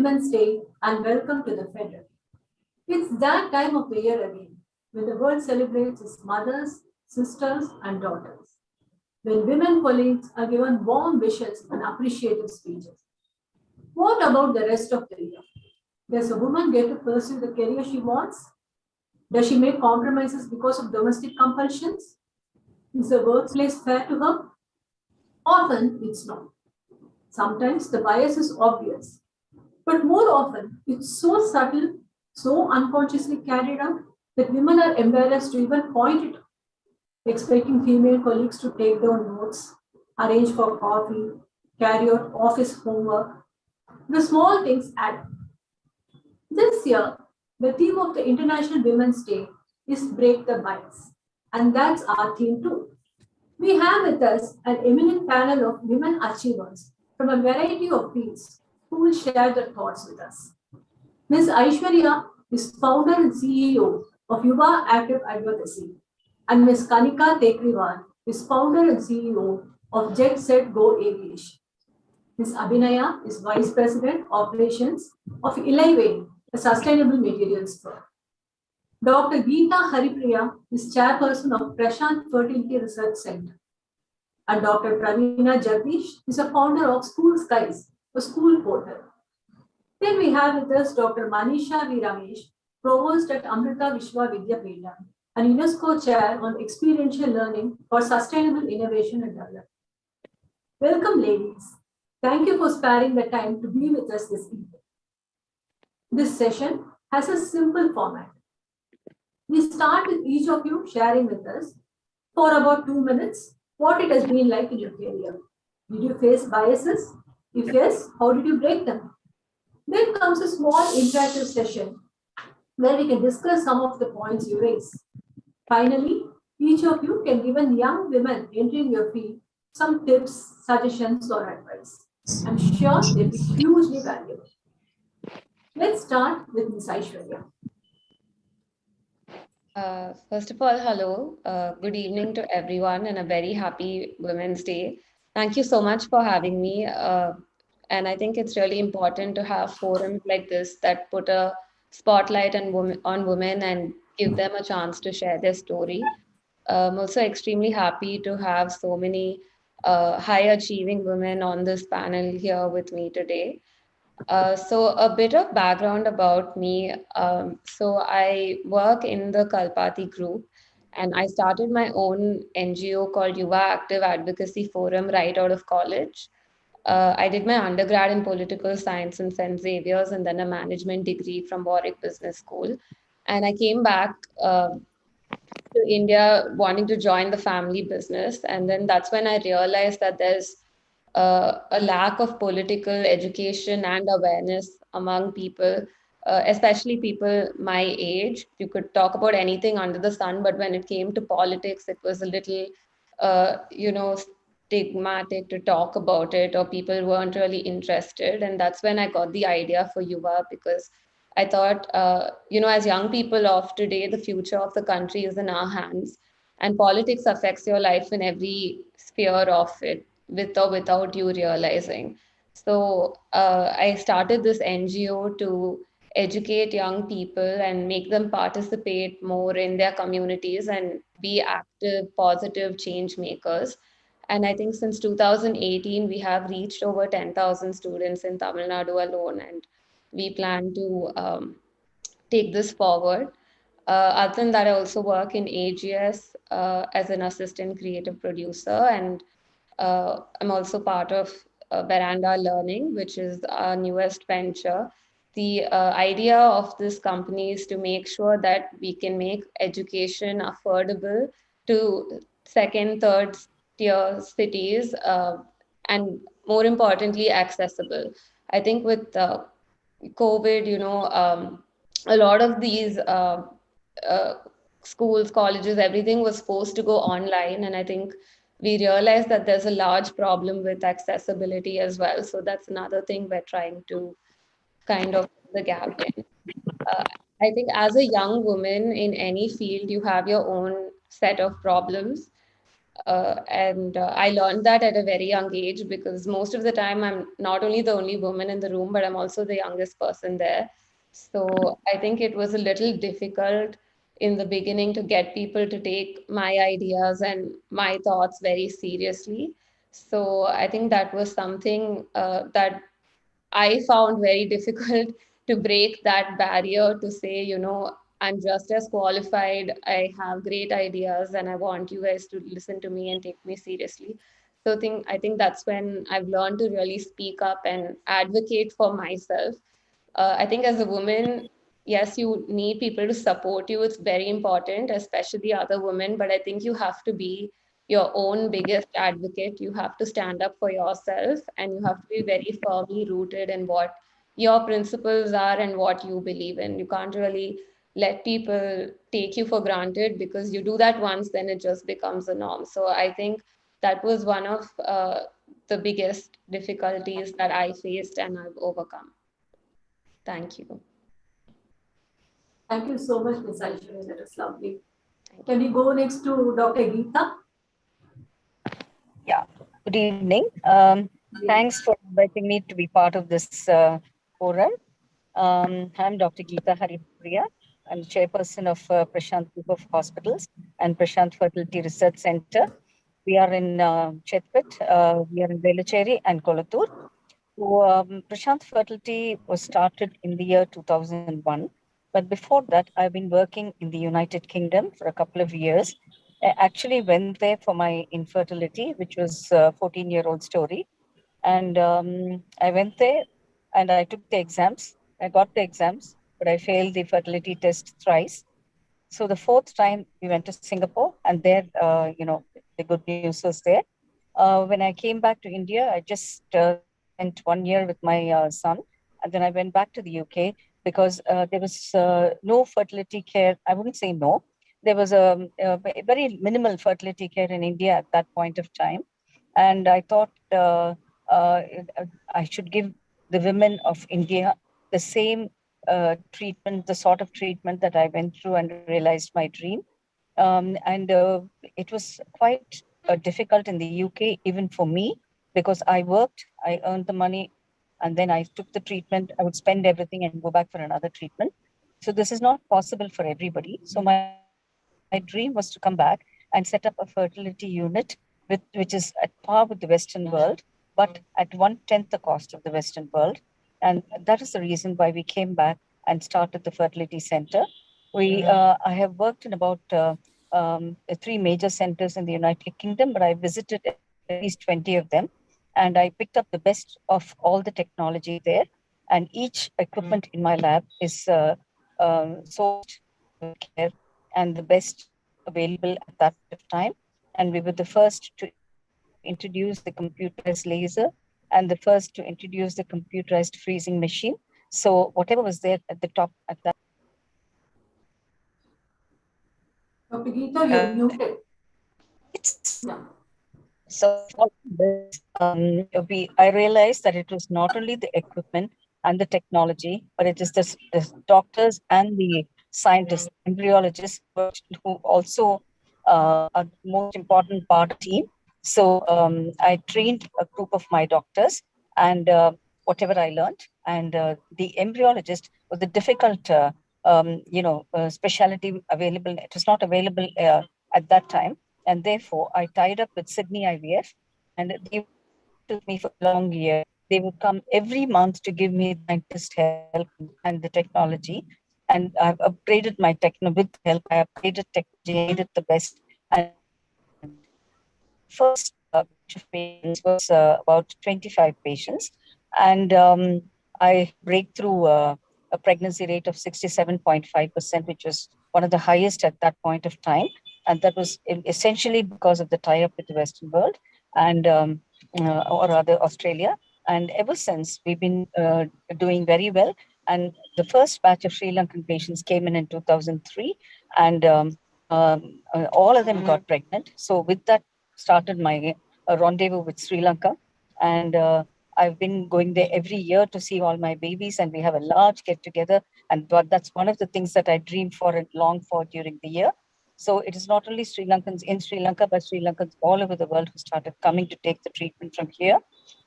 Women's Day and welcome to the Federal. It's that time of the year again when the world celebrates its mothers, sisters, and daughters. When women colleagues are given warm wishes and appreciative speeches. What about the rest of the year? Does a woman get to pursue the career she wants? Does she make compromises because of domestic compulsions? Is the workplace fair to her? Often it's not. Sometimes the bias is obvious, but more often it's so subtle, so unconsciously carried out that women are embarrassed to even point it out, expecting female colleagues to take down notes, arrange for coffee, carry out office homework. The small things add up. This year, the theme of the International Women's Day is Break the Bias, and that's our theme too. We have with us an eminent panel of women achievers from a variety of fields who will share their thoughts with us. Ms. Aishwarya is founder and CEO of Yuva Active Advocacy, and Ms. Kanika Tekriwal is founder and CEO of Jet Set Go Aviation. Ms. Abhinaya is Vice President Operations of Ilaive, a sustainable materials firm. Dr. Geeta Haripriya is chairperson of Prashant Fertility Research Center. And Dr. Praveena Jagdish is a founder of School Skies, a school portal. Then we have with us Dr. Manisha V. Ramesh, Provost at Amrita Vishwa Vidyapeetham, and UNESCO Chair on Experiential Learning for Sustainable Innovation and Development. Welcome, ladies. Thank you for sparing the time to be with us this evening. This session has a simple format. We start with each of you sharing with us for about 2 minutes what it has been like in your career. Did you face biases? If yes, how did you break them? Then comes a small interactive session where we can discuss some of the points you raise. Finally, each of you can give young women entering your field some tips, suggestions, or advice. I'm sure they'll be hugely valuable. Let's start with Ms. Aishwarya. First of all, hello. Good evening to everyone and a very happy Women's Day. Thank you so much for having me. And I think it's really important to have forums like this that put a spotlight on women and give them a chance to share their story. I'm also extremely happy to have so many high achieving women on this panel here with me today. So a bit of background about me. So I work in the Kalpati group, and I started my own NGO called Yuva Active Advocacy Forum right out of college. I did my undergrad in political science in St. Xavier's and then a management degree from Warwick Business School. And I came back to India wanting to join the family business. And then that's when I realized that there's a lack of political education and awareness among people, especially people my age. You could talk about anything under the sun, but when it came to politics, it was a little, stigmatic to talk about it, or people weren't really interested. And that's when I got the idea for Yuva, because I thought, as young people of today, the future of the country is in our hands, and politics affects your life in every sphere of it, with or without you realizing. So I started this NGO to educate young people and make them participate more in their communities and be active, positive change makers. And I think since 2018, we have reached over 10,000 students in Tamil Nadu alone, and we plan to take this forward. Other than that, I also work in AGS as an assistant creative producer, and I'm also part of Veranda Learning, which is our newest venture. The idea of this company is to make sure that we can make education affordable to second, third tier cities, and more importantly, accessible. I think with COVID, a lot of these uh, schools, colleges, everything was forced to go online. And I think we realized that there's a large problem with accessibility as well. So that's another thing we're trying to kind of fill the gap in. Uh, I think as a young woman in any field, you have your own set of problems. And I learned that at a very young age because most of the time I'm not only the only woman in the room, but I'm also the youngest person there. So I think it was a little difficult in the beginning to get people to take my ideas and my thoughts very seriously. So I think that was something that I found very difficult to break that barrier to say, I'm just as qualified. I have great ideas and I want you guys to listen to me and take me seriously. So I think that's when I've learned to really speak up and advocate for myself. I think as a woman, yes, you need people to support you. It's very important, especially other women, but I think you have to be your own biggest advocate. You have to stand up for yourself and you have to be very firmly rooted in what your principles are and what you believe in. You can't really let people take you for granted because you do that once, then it just becomes a norm. So I think that was one of the biggest difficulties that I faced and I've overcome. Thank you. Thank you so much, Ms. Aishwarya. That was lovely. Thank Can we go next to Dr. Geeta? Yeah, good evening. Thanks for inviting me to be part of this forum. I'm Dr. Geeta Haripriya. I'm chairperson of Prashant Group of Hospitals and Prashant Fertility Research Center. We are in Chetpet, we are in Velachery and Kolathur. So, Prashant Fertility was started in the year 2001. But before that, I've been working in the United Kingdom for a couple of years. I actually went there for my infertility, which was a 14-year-old story. And I went there and I took the exams. I got the exams, but I failed the fertility test thrice. So the fourth time we went to Singapore, and there, the good news was there. When I came back to India, I just spent 1 year with my son, and then I went back to the UK because there was no fertility care. I wouldn't say no. There was a very minimal fertility care in India at that point of time, and I thought uh, I should give the women of India the same treatment, the sort of treatment that I went through and realized my dream. And it was quite difficult in the UK, even for me, because I worked, I earned the money, and then I took the treatment. I would spend everything and go back for another treatment. So this is not possible for everybody. So my dream was to come back and set up a fertility unit which is at par with the Western world, but at 1/10 the cost of the Western world. And that is the reason why we came back and started the fertility center. I have worked in about three major centers in the United Kingdom, but I visited at least 20 of them. And I picked up the best of all the technology there. And each equipment in my lab is sourced with care and the best available at that point of time. And we were the first to introduce the computerized laser and the first to introduce the computerized freezing machine. So whatever was there at the top at that Dr. Geeta, you're muted. Yeah. So following this, I realized that it was not only the equipment and the technology, but it is the doctors and the scientists, embryologists, who also are the most important part of the team. So I trained a group of my doctors and whatever I learned. And the embryologist was the difficult, specialty available. It was not available at that time, and therefore I tied up with Sydney IVF, and they would work with me for a long year. They would come every month to give me the scientist help and the technology. And I've upgraded my techno with the help. I upgraded technology, made it the best, and we got pregnant. So the first batch of patients was about 25 patients, and I had breakthrough a pregnancy rate of 67.5%, which was one of the highest at that point of time. And that was essentially because of the tie-up with the Western world and or rather Australia. And ever since, we've been doing very well. And the first batch of Sri Lankan patients came in 2003, and all of them got pregnant. So with that started my rendezvous with Sri Lanka, and I've been going there every year to see all my babies, and we have a large get together. And but that's one of the things that I dream for and long for during the year. So it is not only Sri Lankans in Sri Lanka, but Sri Lankans all over the world who started coming to take the treatment from here.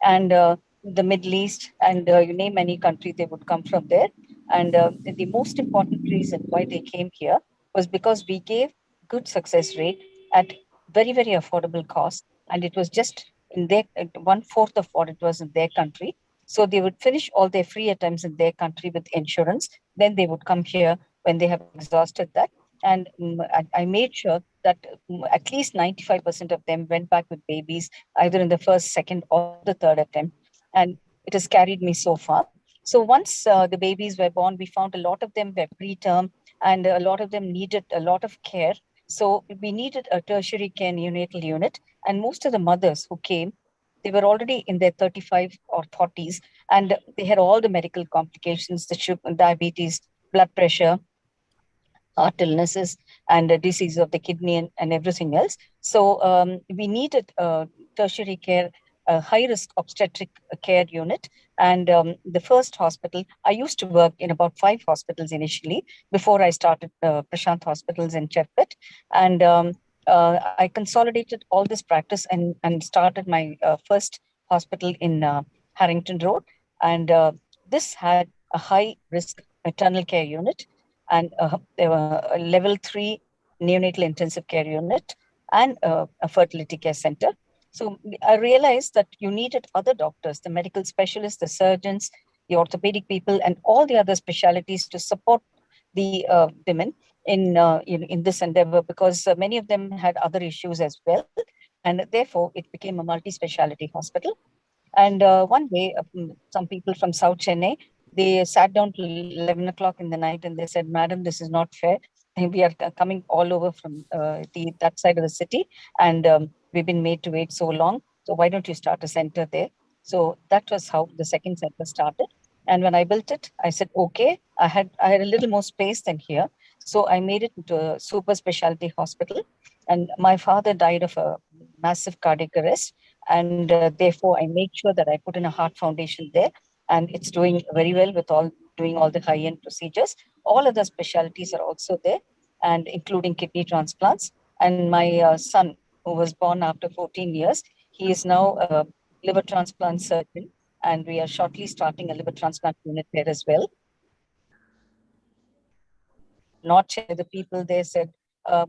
And the Middle East, and you name any country, they would come from there. And the most important reason why they came here was because we gave good success rate at very, very affordable cost. And it was just in their 1/4 of what it was in their country. So they would finish all their free attempts in their country with insurance. Then they would come here when they have exhausted that. And I made sure that at least 95% of them went back with babies, either in the first, second, or the third attempt. And it has carried me so far. So once the babies were born, we found a lot of them were preterm, and a lot of them needed a lot of care. So we needed a tertiary care neonatal unit. And most of the mothers who came, they were already in their 35 or 40s, and they had all the medical complications, the sugar, diabetes, blood pressure, heart illnesses, and disease of the kidney, and everything else. So we needed tertiary care, high risk obstetric care unit. And the first hospital, I used to work in about 5 hospitals initially before I started Prashant Hospitals in Chepet. And I consolidated all this practice and started my first hospital in Harrington Road. And this had a high risk maternal care unit, and there were a level 3 neonatal intensive care unit, and a fertility care center. So I realized that you needed other doctors, the medical specialists, the surgeons, the orthopedic people, and all the other specialities to support the women in this endeavor, because many of them had other issues as well. And therefore, it became a multi-speciality hospital. And one day, some people from South Chennai, they sat down till 11 o'clock in the night, and they said, "Madam, this is not fair. And we are coming all over from that side of the city, and we've been made to wait so long. So why don't you start a center there?" So that was how the second center started. And when I built it, I said, "Okay." I had a little more space than here, so I made it into a super specialty hospital. And my father died of a massive cardiac arrest, and therefore I make sure that I put in a heart foundation there, and it's doing very well with doing all the high-end procedures. All other specialties are also there, and including kidney transplants. And my son, who was born after 14 years, he is now a liver transplant surgeon, and we are shortly starting a liver transplant unit there as well. Not Chennai, the people there said, I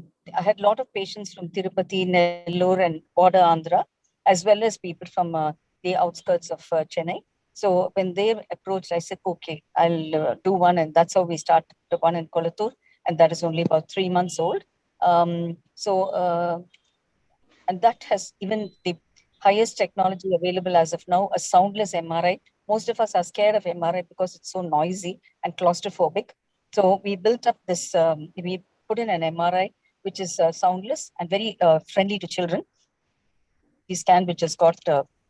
had a lot of patients from Tirupati, Nellore, and border Andhra, as well as people from the outskirts of Chennai. So when they approached, I said, "Okay, I'll do one." And that's how we started the one in Kolathur. And that is only about 3 months old. And that has even the highest technology available as of now, a soundless MRI. Most of us are scared of MRI because it's so noisy and claustrophobic. So we built up this, we put in an MRI, which is soundless and very friendly to children. The scan, which has got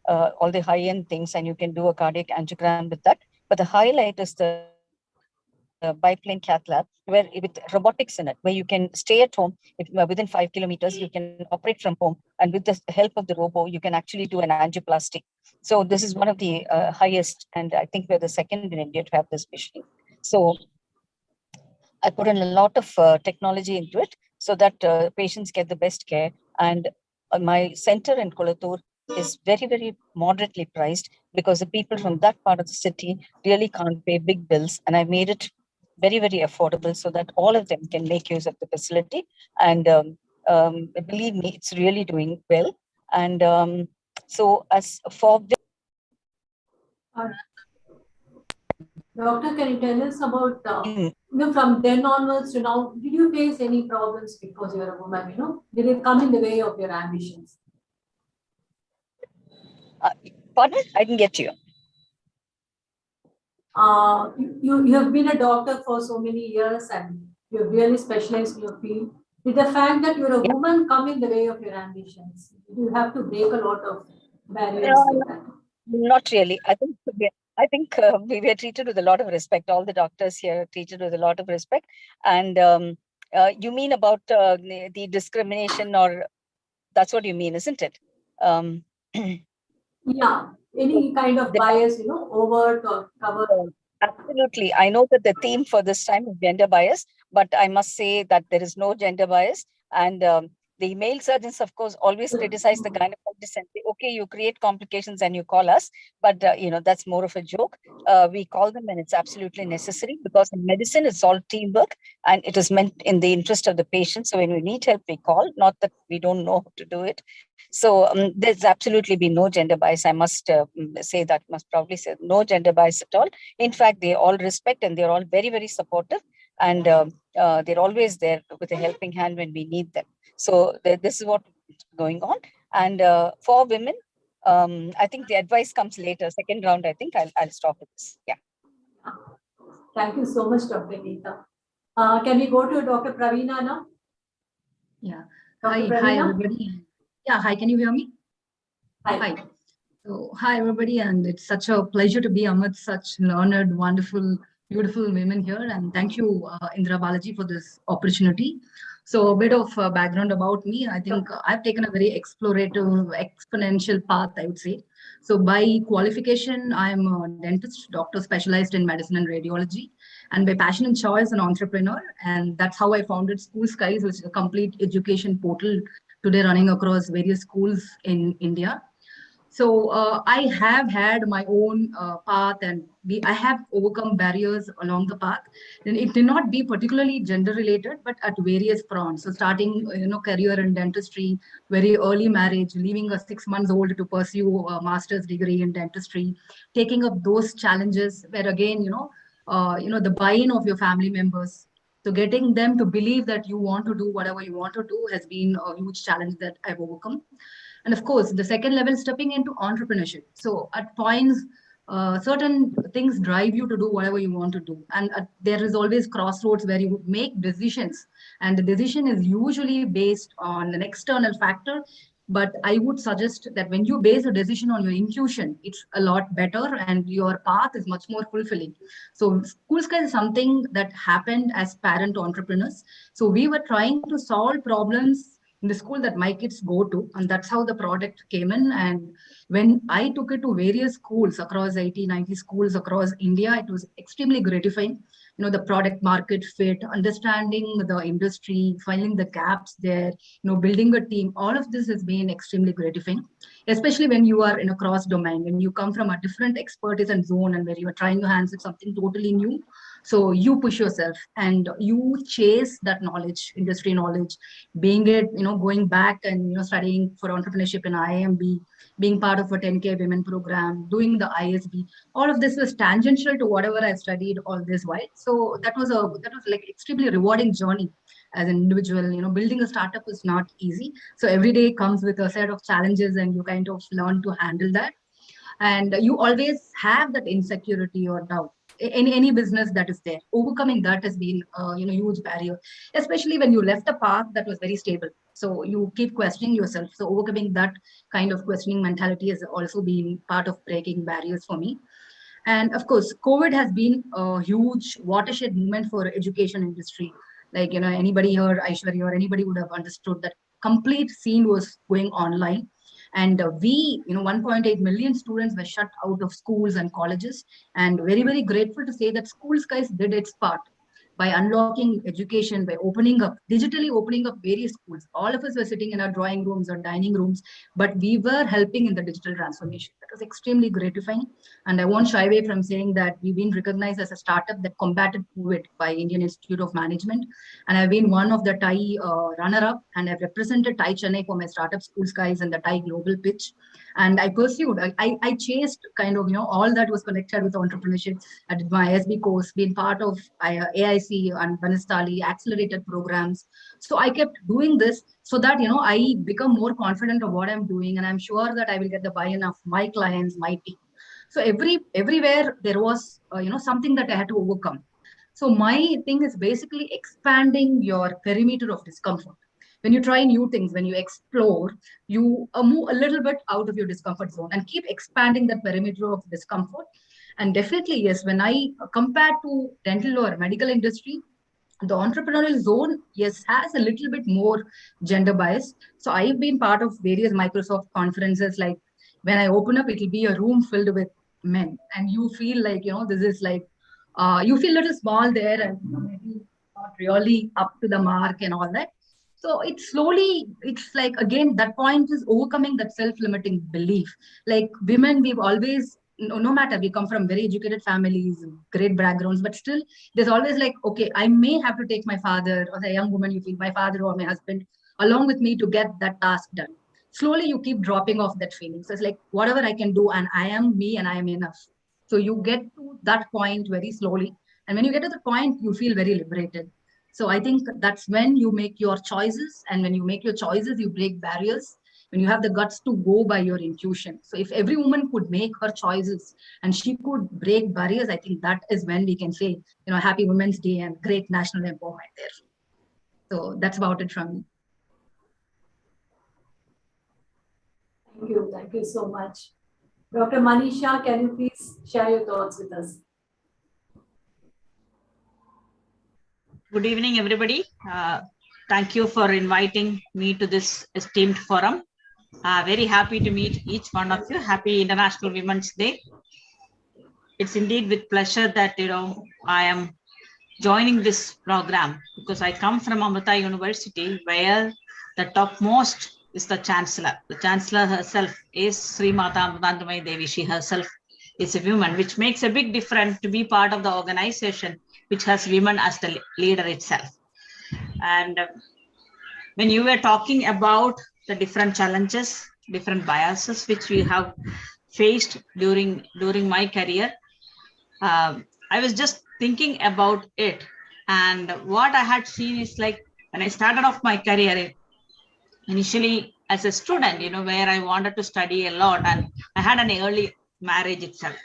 all the high-end things, and you can do a cardiac angiogram with that. But the highlight is the biplane cath lab, where with robotics in it, where you can stay at home. Within 5 kilometers, you can operate from home. And with the help of the robo, you can actually do an angioplasty. So this is one of the highest, and I think we're the second in India to have this machine. So I put in a lot of technology into it so that patients get the best care. And my center in Kolathur is very, very moderately priced, because the people from that part of the city really can't pay big bills. And I made it very, very affordable so that all of them can make use of the facility. And believe me, it's really doing well. And so as for... Doctor, can you tell us about, from then onwards to now, did you face any problems because you're a woman, Did it come in the way of your ambitions? Pardon? I didn't get you. You have been a doctor for so many years, and you've really specialized in your field. Did the fact that you're a woman come in the way of your ambitions? You have to break a lot of barriers like that. Not really. I think we were treated with a lot of respect. All the doctors here are treated with a lot of respect. And you mean about the discrimination, or that's what you mean, isn't it? Yeah, any kind of bias, overt or covert. Absolutely. I know that the theme for this time is gender bias, but I must say that there is no gender bias. And the male surgeons, of course, always criticize the gynecologists and say, okay, you create complications and you call us. But, that's more of a joke. We call them when it's absolutely necessary, because in medicine, it's all teamwork and it is meant in the interest of the patient. So when we need help, we call, not that we don't know how to do it. So there's absolutely been no gender bias. I must say that, must proudly say no gender bias at all. In fact, they all respect and they're all very, very supportive. And they're always there with a helping hand when we need them. So this is what is going on. And for women, I think the advice comes later. Second round, I think I'll stop with this. Yeah. Thank you so much, Dr. Geeta. Can we go to Dr. Praveena now? Yeah. Dr. Hi, Praveena? everybody. Yeah, hi, can you hear me? Hi. So, hi, everybody, and it's such a pleasure to be amid such learned, wonderful, beautiful women here. And thank you, Indra Balaji, for this opportunity. So, a bit of background about me. I think I've taken a very explorative, exponential path, I would say. So, by qualification, I'm a dentist, doctor specialized in medicine and radiology. And by passion and choice, an entrepreneur. And that's how I founded School Skies, which is a complete education portal today running across various schools in India. So I have had my own path, and I have overcome barriers along the path. And it did not be particularly gender related, but at various fronts. So starting, career in dentistry, very early marriage, leaving a 6 months old to pursue a master's degree in dentistry, taking up those challenges where again, the buy-in of your family members. So getting them to believe that you want to do whatever you want to do has been a huge challenge that I've overcome. And of course, the second level, stepping into entrepreneurship. So at points, certain things drive you to do whatever you want to do. And there is always crossroads where you make decisions. And the decision is usually based on an external factor. But I would suggest that when you base a decision on your intuition, it's a lot better and your path is much more fulfilling. So School Sky is something that happened as parent entrepreneurs. So we were trying to solve problems in the school that my kids go to, and that's how the product came in. And when I took it to various schools across 80, 90 schools across India, it was extremely gratifying. The product market fit, understanding the industry, finding the gaps there, building a team, all of this has been extremely gratifying, especially when you are in a cross domain, when you come from a different expertise and zone and where you are trying your hands at something totally new. So you push yourself and you chase that knowledge, industry knowledge, being it, going back and, studying for entrepreneurship in IIMB, being part of a 10K women program, doing the ISB, all of this was tangential to whatever I studied all this while. So that was like extremely rewarding journey as an individual. Building a startup is not easy. So every day comes with a set of challenges and you kind of learn to handle that. And you always have that insecurity or doubt in any business that is there. Overcoming that has been huge barrier, especially when you left a path that was very stable. So you keep questioning yourself. So overcoming that kind of questioning mentality has also been part of breaking barriers for me. And of course, COVID has been a huge watershed movement for education industry. Like, anybody here, Aishwarya, or anybody would have understood that complete scene was going online. And 1.8 million students were shut out of schools and colleges. And very, very grateful to say that School Skies did its part by unlocking education, by digitally opening up various schools. All of us were sitting in our drawing rooms or dining rooms, but we were helping in the digital transformation. That was extremely gratifying. And I won't shy away from saying that we've been recognized as a startup that combated COVID by Indian Institute of Management. And I've been one of the TIE runner-up, and I've represented TIE Chennai for my startup School Skies and the TIE Global Pitch. And I pursued, I chased kind of, all that was connected with entrepreneurship. I did my ISB course, been part of AIC and Vanistali accelerated programs. So I kept doing this so that, I become more confident of what I'm doing. And I'm sure that I will get the buy-in of my clients, my team. So everywhere there was, something that I had to overcome. So my thing is basically expanding your perimeter of discomfort. When you try new things, when you explore, you move a little bit out of your discomfort zone and keep expanding that perimeter of discomfort. And definitely, yes, when I compare to dental or medical industry, the entrepreneurial zone, yes, has a little bit more gender bias. So I've been part of various Microsoft conferences. Like when I open up, it'll be a room filled with men. And you feel like, this is like, you feel a little small there and maybe not really up to the mark and all that. So it's like, again, that point is overcoming that self-limiting belief. Like women, we've always, no matter, we come from very educated families, great backgrounds, but still there's always like, okay, I may have to take my father, or a young woman, you feel my father or my husband along with me to get that task done. Slowly you keep dropping off that feeling. So it's like, whatever I can do, and I am me and I am enough. So you get to that point very slowly. And when you get to the point, you feel very liberated. So I think that's when you make your choices. And when you make your choices, you break barriers. When you have the guts to go by your intuition. So if every woman could make her choices and she could break barriers, I think that is when we can say, Happy Women's Day and great national empowerment there. So that's about it from me. Thank you so much. Dr. Manisha, can you please share your thoughts with us? Good evening, everybody. Thank you for inviting me to this esteemed forum. Very happy to meet each one of you. Happy International Women's Day. It's indeed with pleasure that I am joining this program, because I come from Amrita University, where the topmost is the Chancellor. The Chancellor herself is Sri Mata Amritanandamayi Devi. She herself is a woman, which makes a big difference to be part of the organization which has women as the leader itself. And when you were talking about the different challenges, different biases which we have faced during my career, I was just thinking about it. And what I had seen is, like, when I started off my career, initially as a student, where I wanted to study a lot, and I had an early marriage itself.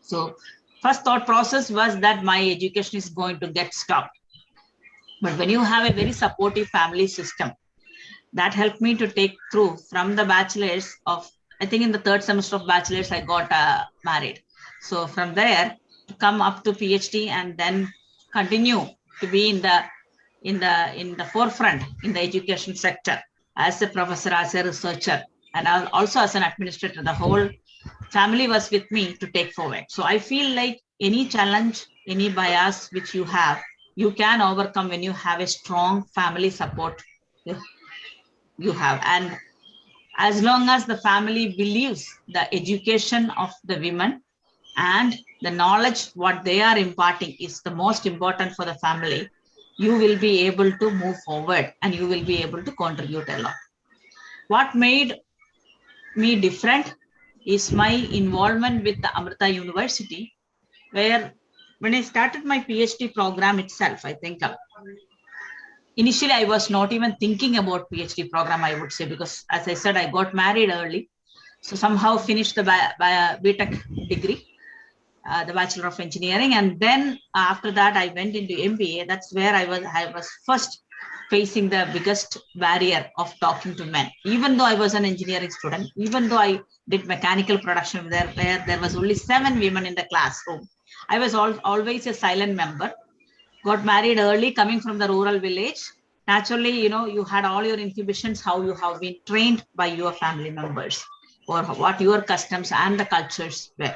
So first thought process was that my education is going to get stopped. But when you have a very supportive family system, that helped me to take through from the bachelor's of, I think in the third semester of bachelor's, I got married. So from there to come up to PhD and then continue to be in the forefront in the education sector as a professor, as a researcher, and also as an administrator. The whole family was with me to take forward. So I feel like any challenge, any bias which you have, you can overcome when you have a strong family support you have. And as long as the family believes the education of the women and the knowledge what they are imparting is the most important for the family, you will be able to move forward and you will be able to contribute a lot. What made me different is my involvement with the Amrita University, where when I started my PhD program itself, I think initially I was not even thinking about PhD program, I would say, because as I said, I got married early. So somehow finished the BTech degree, the Bachelor of Engineering. And then after that, I went into MBA. That's where I was first facing the biggest barrier of talking to men. Even though I was an engineering student, even though I did mechanical production where there was only 7 women in the classroom, I was always a silent member. Got married early, coming from the rural village. Naturally, you had all your inhibitions, how you have been trained by your family members or what your customs and the cultures were.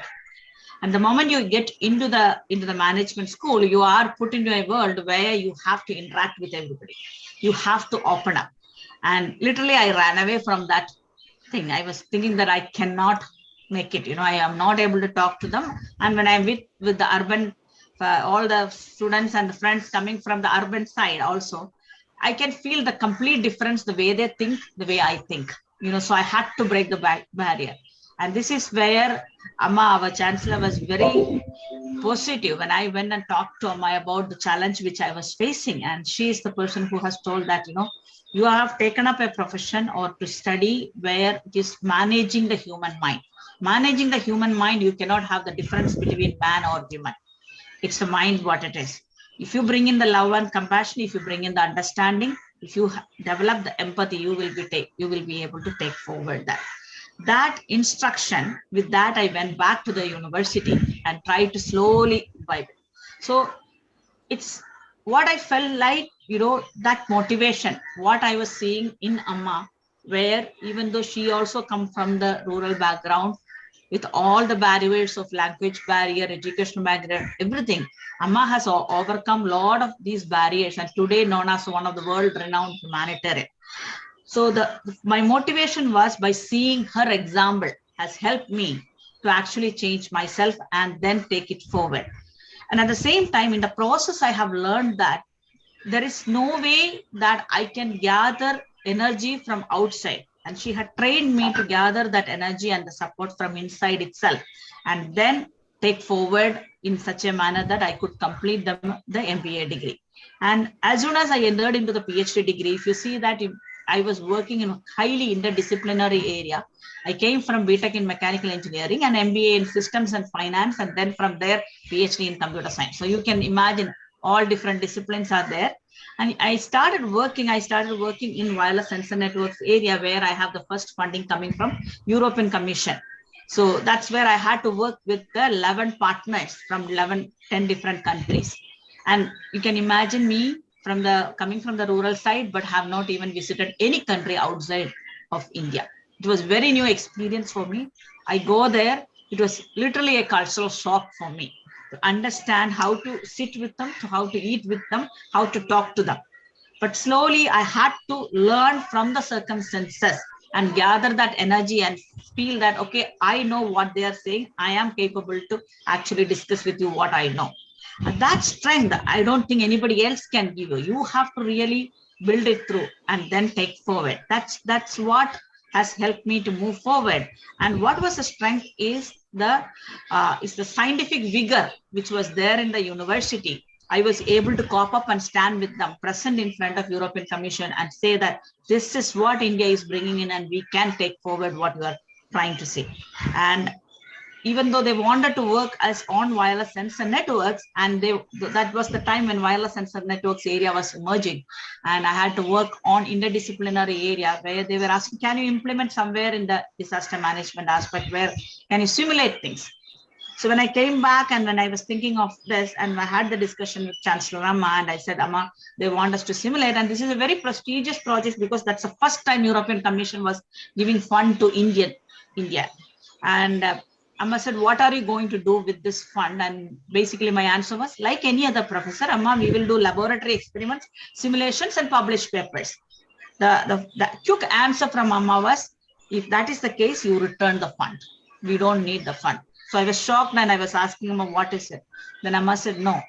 And the moment you get into the management school, you are put into a world where you have to interact with everybody. You have to open up. And literally, I ran away from that thing. I was thinking that I cannot make it. I am not able to talk to them. And when I'm with the urban, all the students and the friends coming from the urban side also, I can feel the complete difference, the way they think, the way I think. So I had to break the barrier. And this is where Amma, our chancellor, was very positive. When I went and talked to Amma about the challenge which I was facing, and she is the person who has told that, you have taken up a profession or to study where it is managing the human mind. Managing the human mind, you cannot have the difference between man or woman. It's the mind what it is. If you bring in the love and compassion, if you bring in the understanding, if you develop the empathy, you will be able to take forward that instruction. With that, I went back to the university and tried to slowly imbibe it. So it's what I felt like, that motivation, what I was seeing in Amma, where even though she also come from the rural background, with all the barriers of language barrier, educational barrier, everything. Amma has overcome a lot of these barriers and today known as one of the world-renowned humanitarian. So my motivation was by seeing her example has helped me to actually change myself and then take it forward. And at the same time, in the process, I have learned that there is no way that I can gather energy from outside. And she had trained me to gather that energy and the support from inside itself, and then take forward in such a manner that I could complete the MBA degree. And as soon as I entered into the PhD degree, if you see that I was working in a highly interdisciplinary area. I came from BTech in mechanical engineering and MBA in systems and finance, and then from there, PhD in computer science. So you can imagine all different disciplines are there. And I started working in wireless sensor networks area where I have the first funding coming from European Commission. So that's where I had to work with the 11 partners from 10 different countries. And you can imagine me coming from the rural side, but have not even visited any country outside of India. It was very new experience for me. I go there, it was literally a cultural shock for me to understand how to sit with them, how to eat with them, how to talk to them. But slowly I had to learn from the circumstances and gather that energy and feel that, okay, I know what they are saying. I am capable to actually discuss with you what I know. And that strength, I don't think anybody else can give you. You have to really build it through and then take forward. That's what has helped me to move forward. And what was the strength is the scientific vigor which was there in the university. I was able to cope up and stand with them, present in front of European Commission and say that this is what India is bringing in and we can take forward what you are trying to say. And even though they wanted to work as on wireless sensor networks, and that was the time when wireless sensor networks area was emerging, and I had to work on interdisciplinary area where they were asking, can you implement somewhere in the disaster management aspect, where can you simulate things? So when I came back and when I was thinking of this, and I had the discussion with Chancellor Amma, and I said, Amma, they want us to simulate, and this is a very prestigious project because that's the first time European Commission was giving fund to India. And Amma said, what are you going to do with this fund? And basically my answer was, like any other professor, Amma, we will do laboratory experiments, simulations, and publish papers. The quick answer from Amma was, if that is the case, you return the fund. We don't need the fund. So I was shocked and I was asking Amma, what is it? Then Amma said, no,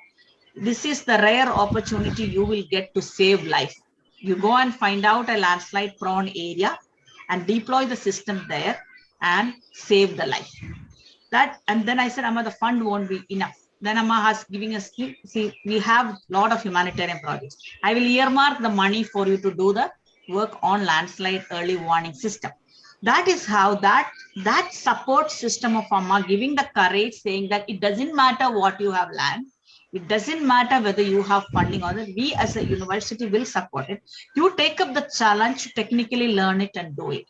this is the rare opportunity you will get to save life. You go and find out a landslide prone area and deploy the system there and save the life. And then I said, Amma, the fund won't be enough. Then Amma has given us, see, we have a lot of humanitarian projects. I will earmark the money for you to do the work on landslide early warning system. That is how that support system of Amma giving the courage, saying that it doesn't matter what you have learned. It doesn't matter whether you have funding or not. We as a university will support it. You take up the challenge to technically learn it and do it.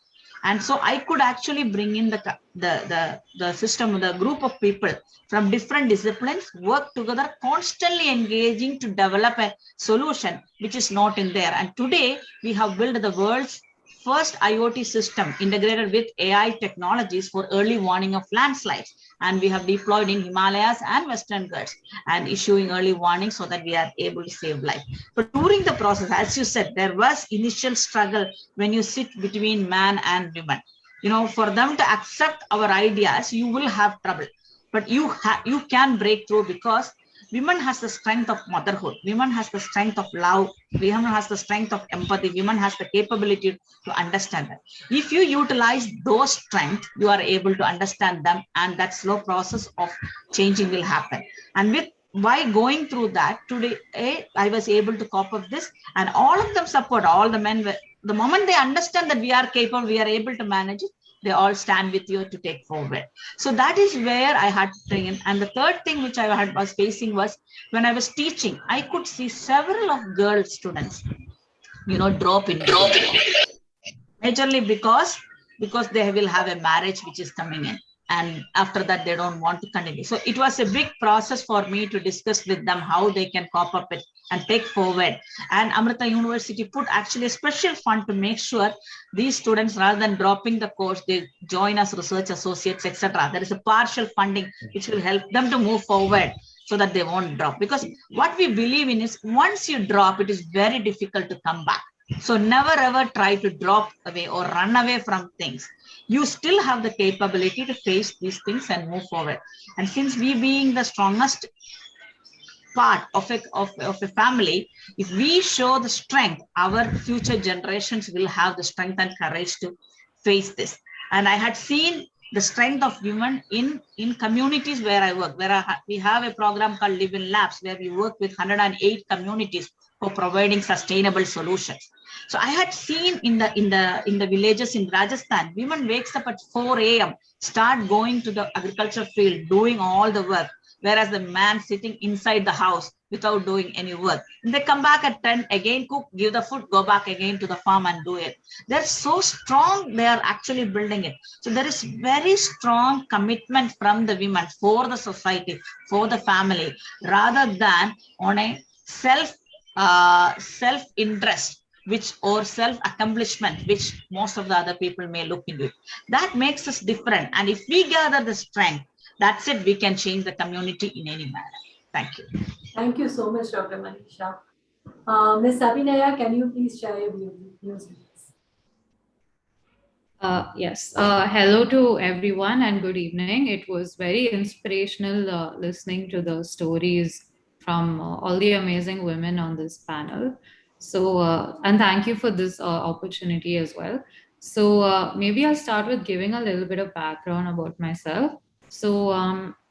And so I could actually bring in the system, the group of people from different disciplines, work together, constantly engaging to develop a solution which is not in there. And today we have built the world's first IoT system integrated with AI technologies for early warning of landslides. And we have deployed in Himalayas and Western Ghats and issuing early warnings so that we are able to save life. But during the process, as you said, there was initial struggle when you sit between man and woman. You know, for them to accept our ideas, you will have trouble. But you can break through because women has the strength of motherhood. Women has the strength of love. Women has the strength of empathy. Women has the capability to understand that. If you utilize those strengths, you are able to understand them, and that slow process of changing will happen. And by going through that, today I was able to cope up this, and all of them support, all the men. The moment they understand that we are capable, we are able to manage it, they all stand with you to take forward. So that is where I had to train. And the third thing which I was facing was when I was teaching, I could see several of girl students, you know, drop in. Majorly because they will have a marriage which is coming in. and after that they don't want to continue. So it was a big process for me to discuss with them how they can cope up with and take forward. And Amrita University put actually a special fund to make sure these students, rather than dropping the course, they join as research associates, etc. There is a partial funding which will help them to move forward so that they won't drop. Because what we believe in is once you drop, it is very difficult to come back. So never ever try to drop away or run away from things. You still have the capability to face these things and move forward. And since we being the strongest part of a family, if we show the strength, our future generations will have the strength and courage to face this. And I had seen the strength of women in communities where I work, we have a program called Live in Labs, where we work with 108 communities for providing sustainable solutions. So I had seen in the villages in Rajasthan, women wakes up at 4 a.m., start going to the agriculture field, doing all the work, whereas the man sitting inside the house without doing any work. And they come back at 10, again cook, give the food, go back again to the farm and do it. They're so strong, they are actually building it. So there is very strong commitment from the women for the society, for the family, rather than on a self-interest, or self-accomplishment, which most of the other people may look into. That makes us different. And if we gather the strength, that's it, we can change the community in any manner. Thank you. Thank you so much, Dr. Manisha. Ms. Abhinaya, can you please share your views with us? Yes. Hello to everyone and good evening. It was very inspirational listening to the stories from all the amazing women on this panel. So, and thank you for this opportunity as well. So maybe I'll start with giving a little bit of background about myself. So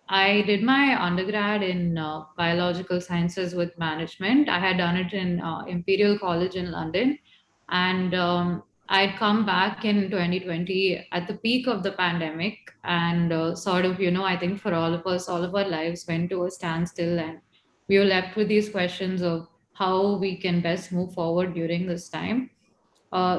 I did my undergrad in biological sciences with management. I had done it in Imperial College in London. And I'd come back in 2020 at the peak of the pandemic, and sort of, I think for all of us, all of our lives went to a standstill, and we were left with these questions of how we can best move forward during this time.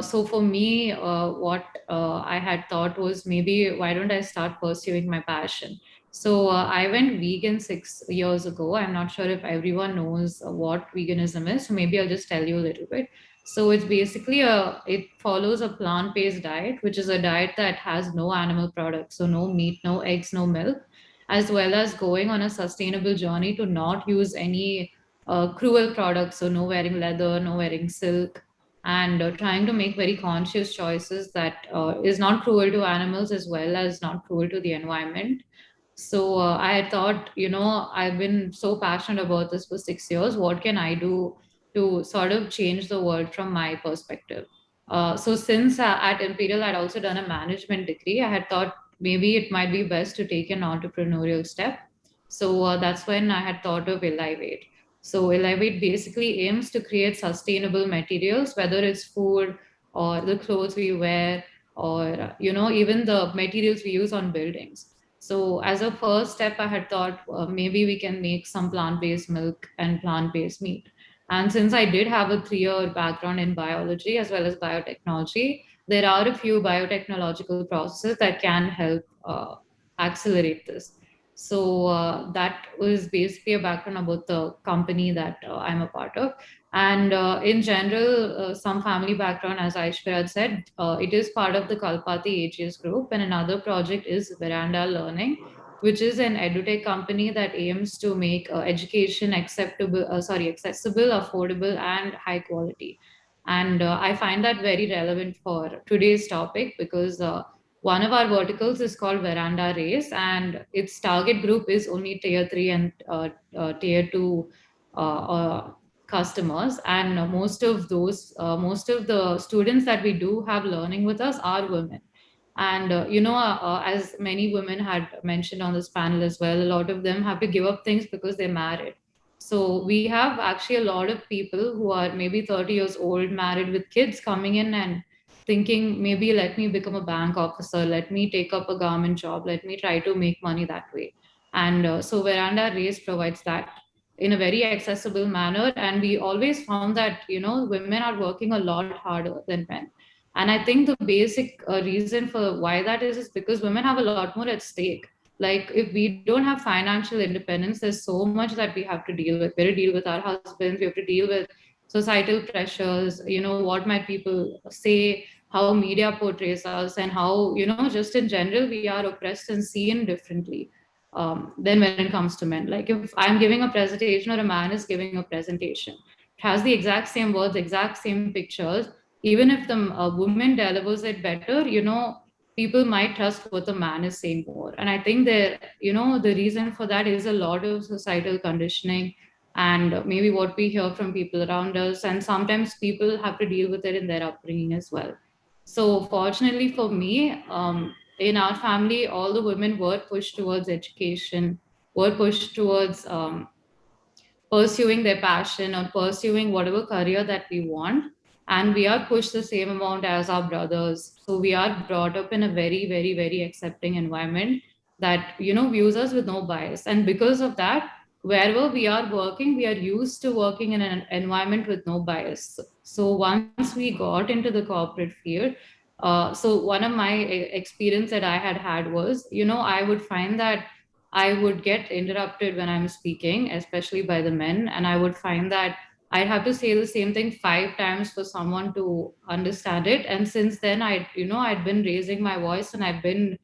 So for me, what I had thought was, maybe why don't I start pursuing my passion? So I went vegan 6 years ago. I'm not sure if everyone knows what veganism is. So maybe I'll just tell you a little bit. So it's basically it follows a plant-based diet, which is a diet that has no animal products. So no meat, no eggs, no milk, as well as going on a sustainable journey to not use any cruel products. So no wearing leather, no wearing silk, and trying to make very conscious choices that is not cruel to animals as well as not cruel to the environment. So I thought, I've been so passionate about this for 6 years. What can I do to sort of change the world from my perspective? So since at Imperial, I'd also done a management degree, I had thought maybe it might be best to take an entrepreneurial step. So that's when I had thought of Elevate. So Elevate basically aims to create sustainable materials, whether it's food or the clothes we wear, or even the materials we use on buildings. So as a first step, I had thought maybe we can make some plant-based milk and plant-based meat. And since I did have a 3-year background in biology as well as biotechnology, there are a few biotechnological processes that can help accelerate this. So that was basically a background about the company that I'm a part of. And in general, some family background, as Aishwarya had said, it is part of the Kalpati AGS group. And another project is Veranda Learning, which is an edutech company that aims to make education accessible, affordable, and high quality. And I find that very relevant for today's topic, because one of our verticals is called Veranda Race, and its target group is only tier 3 and tier 2 customers. And most of the students that we do have learning with us are women. And as many women had mentioned on this panel as well, a lot of them have to give up things because they're married. So we have actually a lot of people who are maybe 30 years old, married with kids, coming in and thinking, maybe let me become a bank officer, let me take up a government job, let me try to make money that way. And so Veranda Race provides that in a very accessible manner. And we always found that, women are working a lot harder than men. And I think the basic reason for why that is because women have a lot more at stake. Like if we don't have financial independence, there's so much that we have to deal with. We have to deal with our husbands, we have to deal with societal pressures, what might people say, how media portrays us, and how, just in general, we are oppressed and seen differently than when it comes to men. Like if I'm giving a presentation or a man is giving a presentation, it has the exact same words, exact same pictures. Even if the woman delivers it better, people might trust what the man is saying more. And I think that, the reason for that is a lot of societal conditioning and maybe what we hear from people around us. And sometimes people have to deal with it in their upbringing as well. So fortunately for me, in our family, all the women were pushed towards education, were pushed towards pursuing their passion or pursuing whatever career that we want. And we are pushed the same amount as our brothers. So we are brought up in a very, very, very accepting environment that, views us with no bias. And because of that, wherever we are working, we are used to working in an environment with no bias. So once we got into the corporate field, so one of my experience that I had was, I would find that I would get interrupted when I'm speaking, especially by the men. And I would find that I'd have to say the same thing 5 times for someone to understand it. And since then, I'd been raising my voice and I've been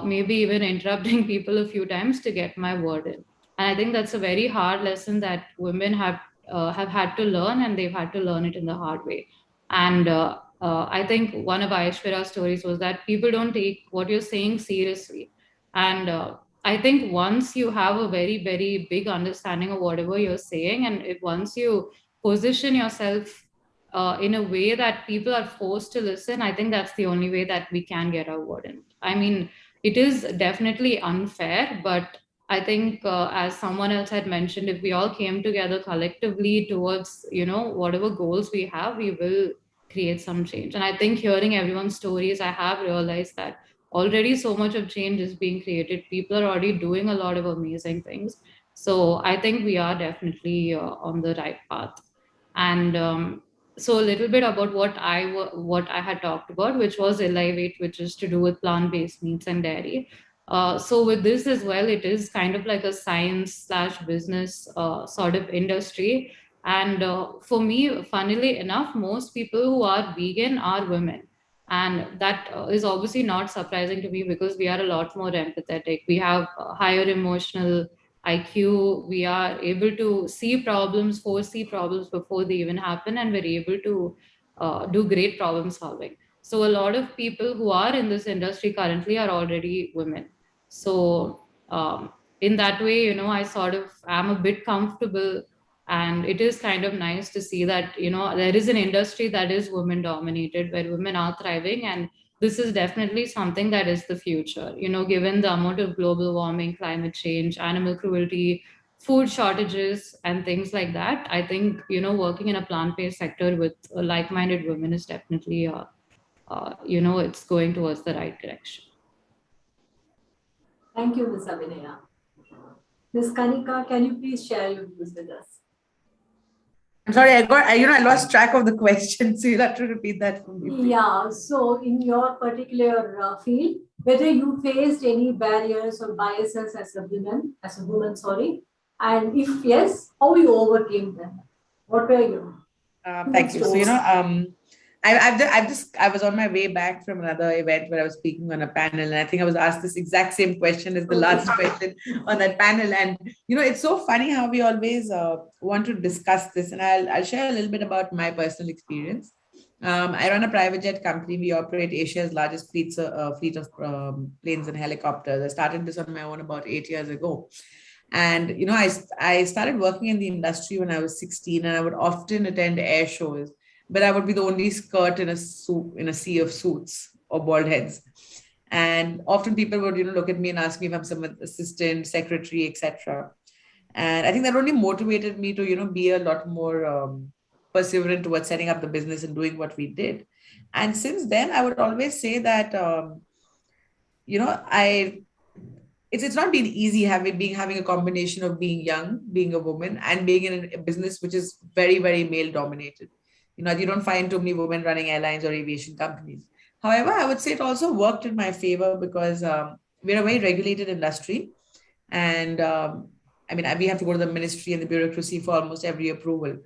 maybe even interrupting people a few times to get my word in. And I think that's a very hard lesson that women have had to learn, and they've had to learn it in the hard way. And I think one of Aishwarya's stories was that people don't take what you're saying seriously. And I think once you have a very, very big understanding of whatever you're saying, and if once you position yourself in a way that people are forced to listen, I think that's the only way that we can get our word in. I mean, it is definitely unfair, but I think as someone else had mentioned, if we all came together collectively towards, whatever goals we have, we will create some change. And I think hearing everyone's stories, I have realized that already so much of change is being created. People are already doing a lot of amazing things. So I think we are definitely on the right path. And so a little bit about what I had talked about, which was Elevate, which is to do with plant-based meats and dairy. So with this as well, it is kind of like a science/business sort of industry. And for me, funnily enough, most people who are vegan are women. And that is obviously not surprising to me because we are a lot more empathetic. We have higher emotional IQ. We are able to see problems, foresee problems before they even happen, and we're able to do great problem solving. So a lot of people who are in this industry currently are already women. So in that way, I sort of am a bit comfortable, and it is kind of nice to see that, there is an industry that is women dominated, where women are thriving. And this is definitely something that is the future, given the amount of global warming, climate change, animal cruelty, food shortages, and things like that. I think, working in a plant-based sector with like-minded women is definitely, it's going towards the right direction. Thank you, Ms. Abhinaya. Ms. Kanika, can you please share your views with us? I'm sorry, I lost track of the question, so you'll have to repeat that for me, please. Yeah, so in your particular field, whether you faced any barriers or biases as a woman, and if yes, how you overcame them? What were your thank you. So, I was on my way back from another event where I was speaking on a panel, and I think I was asked this exact same question as the last question on that panel. And it's so funny how we always want to discuss this, and I'll share a little bit about my personal experience. I run a private jet company. We operate Asia's largest fleet of planes and helicopters. I started this on my own about 8 years ago. And I started working in the industry when I was 16, and I would often attend air shows, but I would be the only skirt in a sea of suits or bald heads. And often people would, look at me and ask me if I'm some assistant, secretary, etc. And I think that only motivated me to, be a lot more perseverant towards setting up the business and doing what we did. And since then, I would always say that, it's not been easy having a combination of being young, being a woman, and being in a business which is very, very male dominated. You don't find too many women running airlines or aviation companies. However, I would say it also worked in my favor because we're a very regulated industry. And I mean, we have to go to the ministry and the bureaucracy for almost every approval.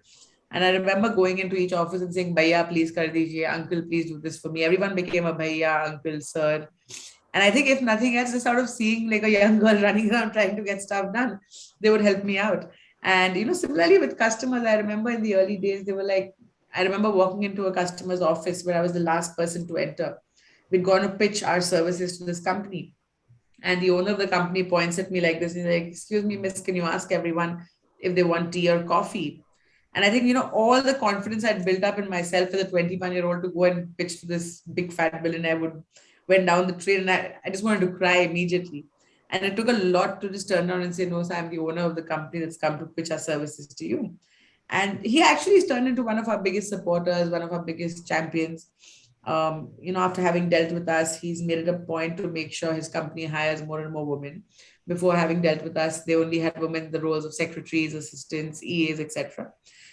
And I remember going into each office and saying, Bhaiya, please kar dijiye, uncle, please do this for me. Everyone became a Bhaiya, uncle, sir. And I think if nothing else, just out of seeing like a young girl running around trying to get stuff done, they would help me out. And, similarly with customers, I remember in the early days, they were like, I remember walking into a customer's office where I was the last person to enter. We'd gone to pitch our services to this company. And the owner of the company points at me like this. He's like, excuse me, miss, can you ask everyone if they want tea or coffee? And I think, all the confidence I'd built up in myself as a 21-year-old to go and pitch to this big fat billionaire went down the train, and I just wanted to cry immediately. And it took a lot to just turn around and say, no, sir, I'm the owner of the company that's come to pitch our services to you. And he actually turned into one of our biggest supporters, one of our biggest champions. After having dealt with us, he's made it a point to make sure his company hires more and more women. Before having dealt with us, they only had women in the roles of secretaries, assistants, EAs, etc.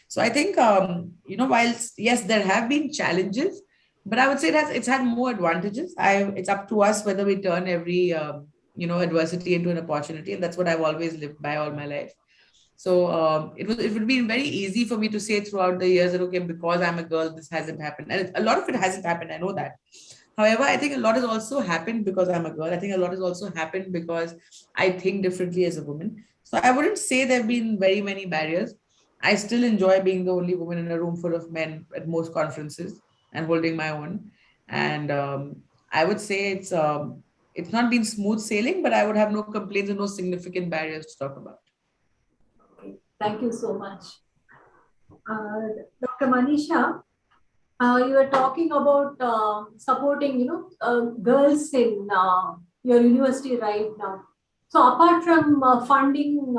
So I think, whilst, yes, there have been challenges, but I would say it's had more advantages. It's up to us whether we turn every, adversity into an opportunity. And that's what I've always lived by all my life. So it would be very easy for me to say throughout the years that, okay, because I'm a girl, this hasn't happened. And a lot of it hasn't happened. I know that. However, I think a lot has also happened because I'm a girl. I think a lot has also happened because I think differently as a woman. So I wouldn't say there have been very many barriers. I still enjoy being the only woman in a room full of men at most conferences and holding my own. And I would say it's not been smooth sailing, but I would have no complaints and no significant barriers to talk about. Okay. Thank you so much. Dr. Manisha, you were talking about supporting, girls in your university right now. So apart from funding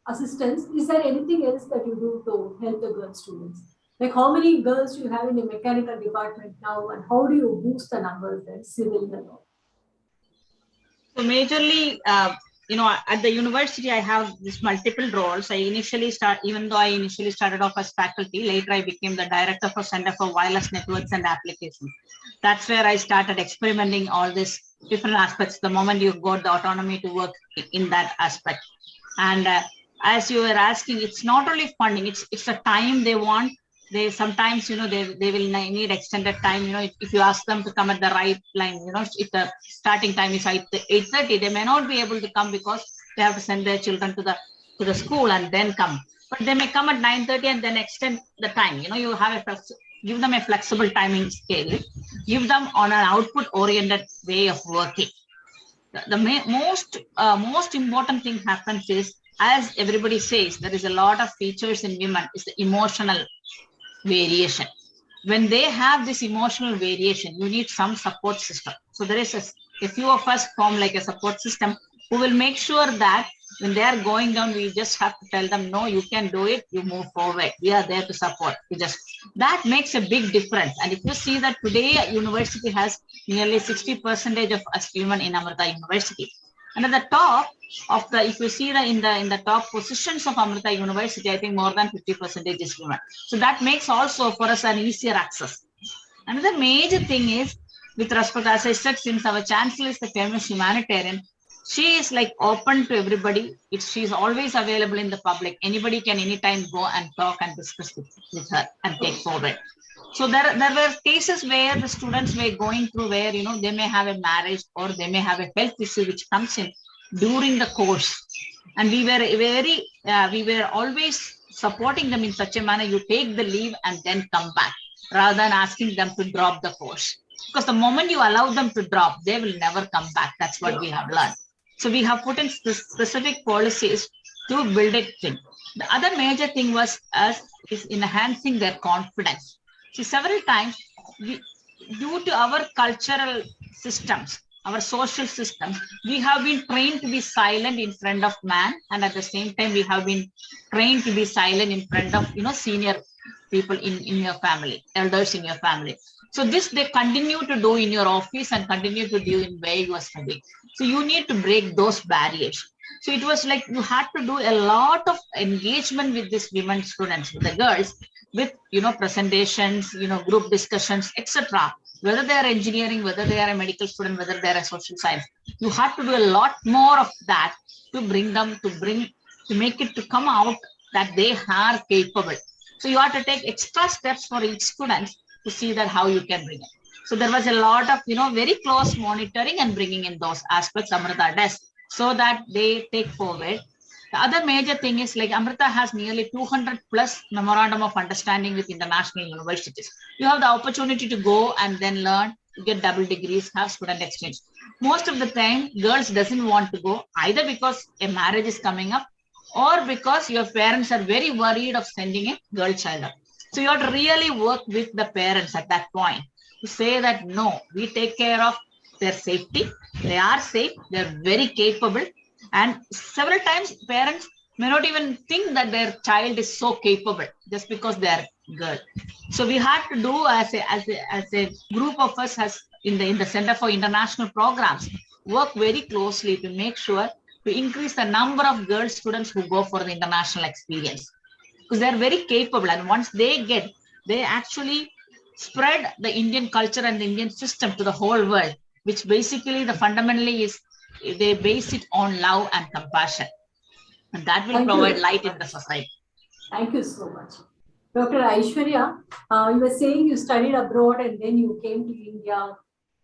assistance, is there anything else that you do to help the girl students? Like how many girls do you have in the mechanical department now, and how do you boost the numbers there, civil and all? So majorly, at the university, I have this multiple roles. Even though I initially started off as faculty, later I became the director for Center for Wireless Networks and Applications. That's where I started experimenting all these different aspects. The moment you got the autonomy to work in that aspect. And as you were asking, it's not only funding, it's the time they want. They sometimes, they will need extended time. If you ask them to come at the right line, if the starting time is 8:30, they may not be able to come because they have to send their children to the school and then come. But they may come at 9:30 and then extend the time. You have give them a flexible timing scale. Give them on an output-oriented way of working. The most important thing happens is, as everybody says, there is a lot of features in women. Is the emotional variation. When they have this emotional variation, you need some support system. So there is a few of us form like a support system who will make sure that when they are going down, we just have to tell them, no, you can do it, you move forward. We are there to support. That makes a big difference. And if you see that today, university has nearly 60% of us women in Amrita University. And at the top of if you see in the top positions of Amrita University, I think more than 50% is women. So that makes also for us an easier access. Another major thing is, with respect, as I said, since our chancellor is the famous humanitarian, she is like open to everybody. She's always available in the public. Anybody can anytime go and talk and discuss with her and take forward. So there were cases where the students were going through where, they may have a marriage or they may have a health issue which comes in during the course. And we were always supporting them in such a manner, you take the leave and then come back, rather than asking them to drop the course. Because the moment you allow them to drop, they will never come back. That's what we have learned. So we have put in specific policies to build it in. The other major thing is enhancing their confidence. See, several times, due to our cultural systems, our social systems, we have been trained to be silent in front of man, and at the same time, we have been trained to be silent in front of senior people in your family, elders in your family. So this they continue to do in your office and continue to do in where you are studying. So you need to break those barriers. So it was like you had to do a lot of engagement with these women students, with the girls, with, presentations, group discussions, etc. Whether they are engineering, whether they are a medical student, whether they are a social science, you have to do a lot more of that to make it to come out that they are capable. So you have to take extra steps for each student to see that how you can bring it. So there was a lot of, very close monitoring and bringing in those aspects Amrita does so that they take forward. The other major thing is like Amrita has nearly 200 plus memorandum of understanding with international universities. You have the opportunity to go and then learn, get double degrees, have student exchange. Most of the time, girls doesn't want to go either because a marriage is coming up or because your parents are very worried of sending a girl child up. So you have to really work with the parents at that point to say that no, we take care of their safety. They are safe. They're very capable. And several times parents may not even think that their child is so capable just because they're girl. So we had to do as a group of us has in the Center for International Programs work very closely to make sure to increase the number of girl students who go for the international experience because they're very capable, and once they actually spread the Indian culture and the Indian system to the whole world, which basically the fundamentally is they base it on love and compassion, and that will provide light in the society. Thank you so much. Dr. Aishwarya, you were saying you studied abroad and then you came to India.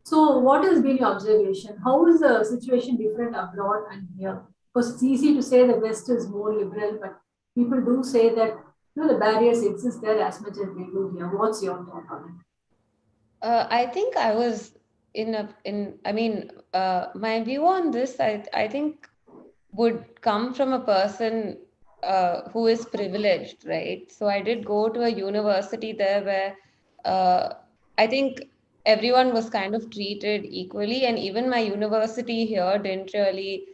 So what has been your observation? How is the situation different abroad and here? Because it's easy to say the West is more liberal, but people do say that the barriers exist there as much as they do here. What's your thought on it? I think I was my view on this, I think would come from a person who is privileged, right? So I did go to a university there where I think everyone was kind of treated equally, and even my university here didn't really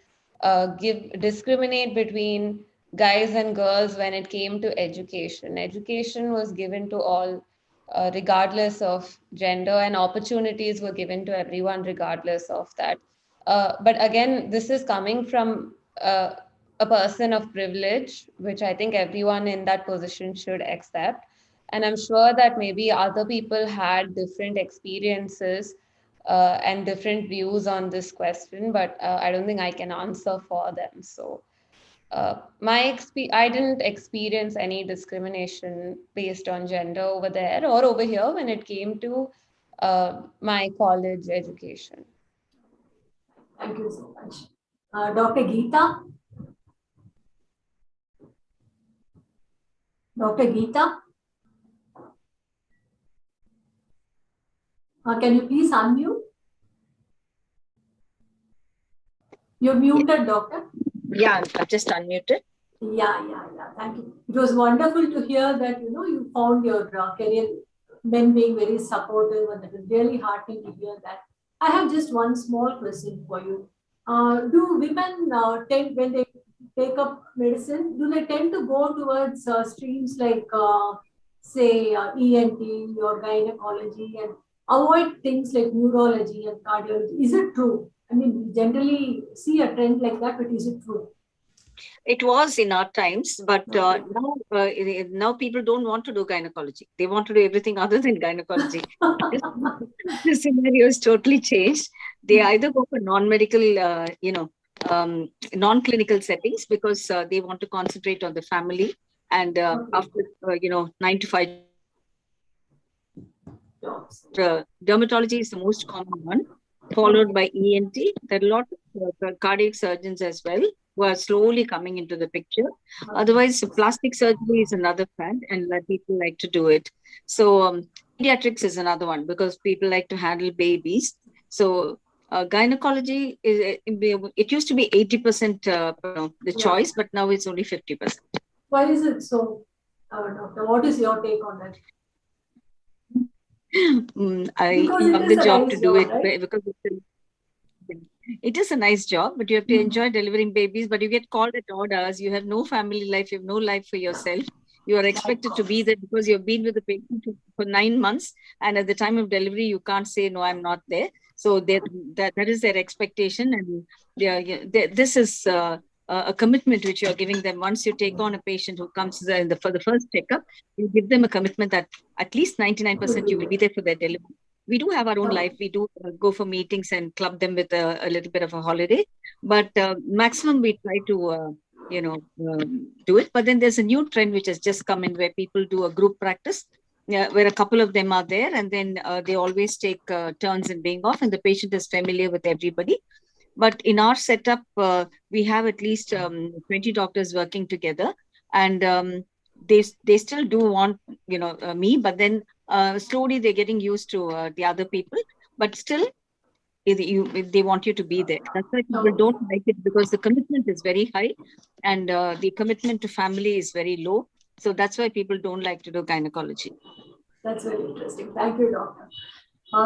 discriminate between guys and girls when it came to education. Education was given to all, regardless of gender, and opportunities were given to everyone regardless of that. But again, this is coming from a person of privilege, which I think everyone in that position should accept. And I'm sure that maybe other people had different experiences and different views on this question, but I don't think I can answer for them. So I didn't experience any discrimination based on gender over there or over here when it came to my college education. Thank you so much. Dr. Geeta? Dr. Geeta? Can you please unmute? You're muted, doctor. Yeah, I've just unmuted. Yeah. Thank you. It was wonderful to hear that, you found your career, men being very supportive, and it is really heartening to hear that. I have just one small question for you. Do women tend, when they take up medicine, do they tend to go towards streams like, say, ENT or gynecology and avoid things like neurology and cardiology? Is it true? I mean, we generally see a trend like that, but is it true? It was in our times, but now people don't want to do gynecology. They want to do everything other than gynecology. The scenario is totally changed. They either go for non-medical, non-clinical settings because they want to concentrate on the family. And after 9 to 5 dermatology is the most common one, followed by ENT. There are a lot of cardiac surgeons as well who are slowly coming into the picture. Otherwise, plastic surgery is another trend, and people like to do it. So pediatrics is another one because people like to handle babies. So gynecology it used to be 80% the choice, but now it's only 50%. Why is it so, doctor? What is your take on that? I love the job to do it, right? Because it is a nice job, but you have to enjoy delivering babies. But you get called at odd hours. You have no family life. You have no life for yourself. You are expected to be there because you've been with the patient for 9 months, and at the time of delivery, you can't say no, I'm not there. So that is their expectation, and this is a commitment which you're giving them. Once you take on a patient who comes for the first checkup, you give them a commitment that at least 99% you will be there for their delivery. We do have our own life. We do go for meetings and club them with a little bit of a holiday, but maximum we try to do it. But then there's a new trend which has just come in where people do a group practice, where a couple of them are there, and then they always take turns in being off, and the patient is familiar with everybody. But in our setup, we have at least 20 doctors working together, and they still do want me, but then slowly they're getting used to the other people. But still, they want you to be there. That's why people don't like it, because the commitment is very high, and the commitment to family is very low. So that's why people don't like to do gynecology. That's very interesting. Thank you, Doctor.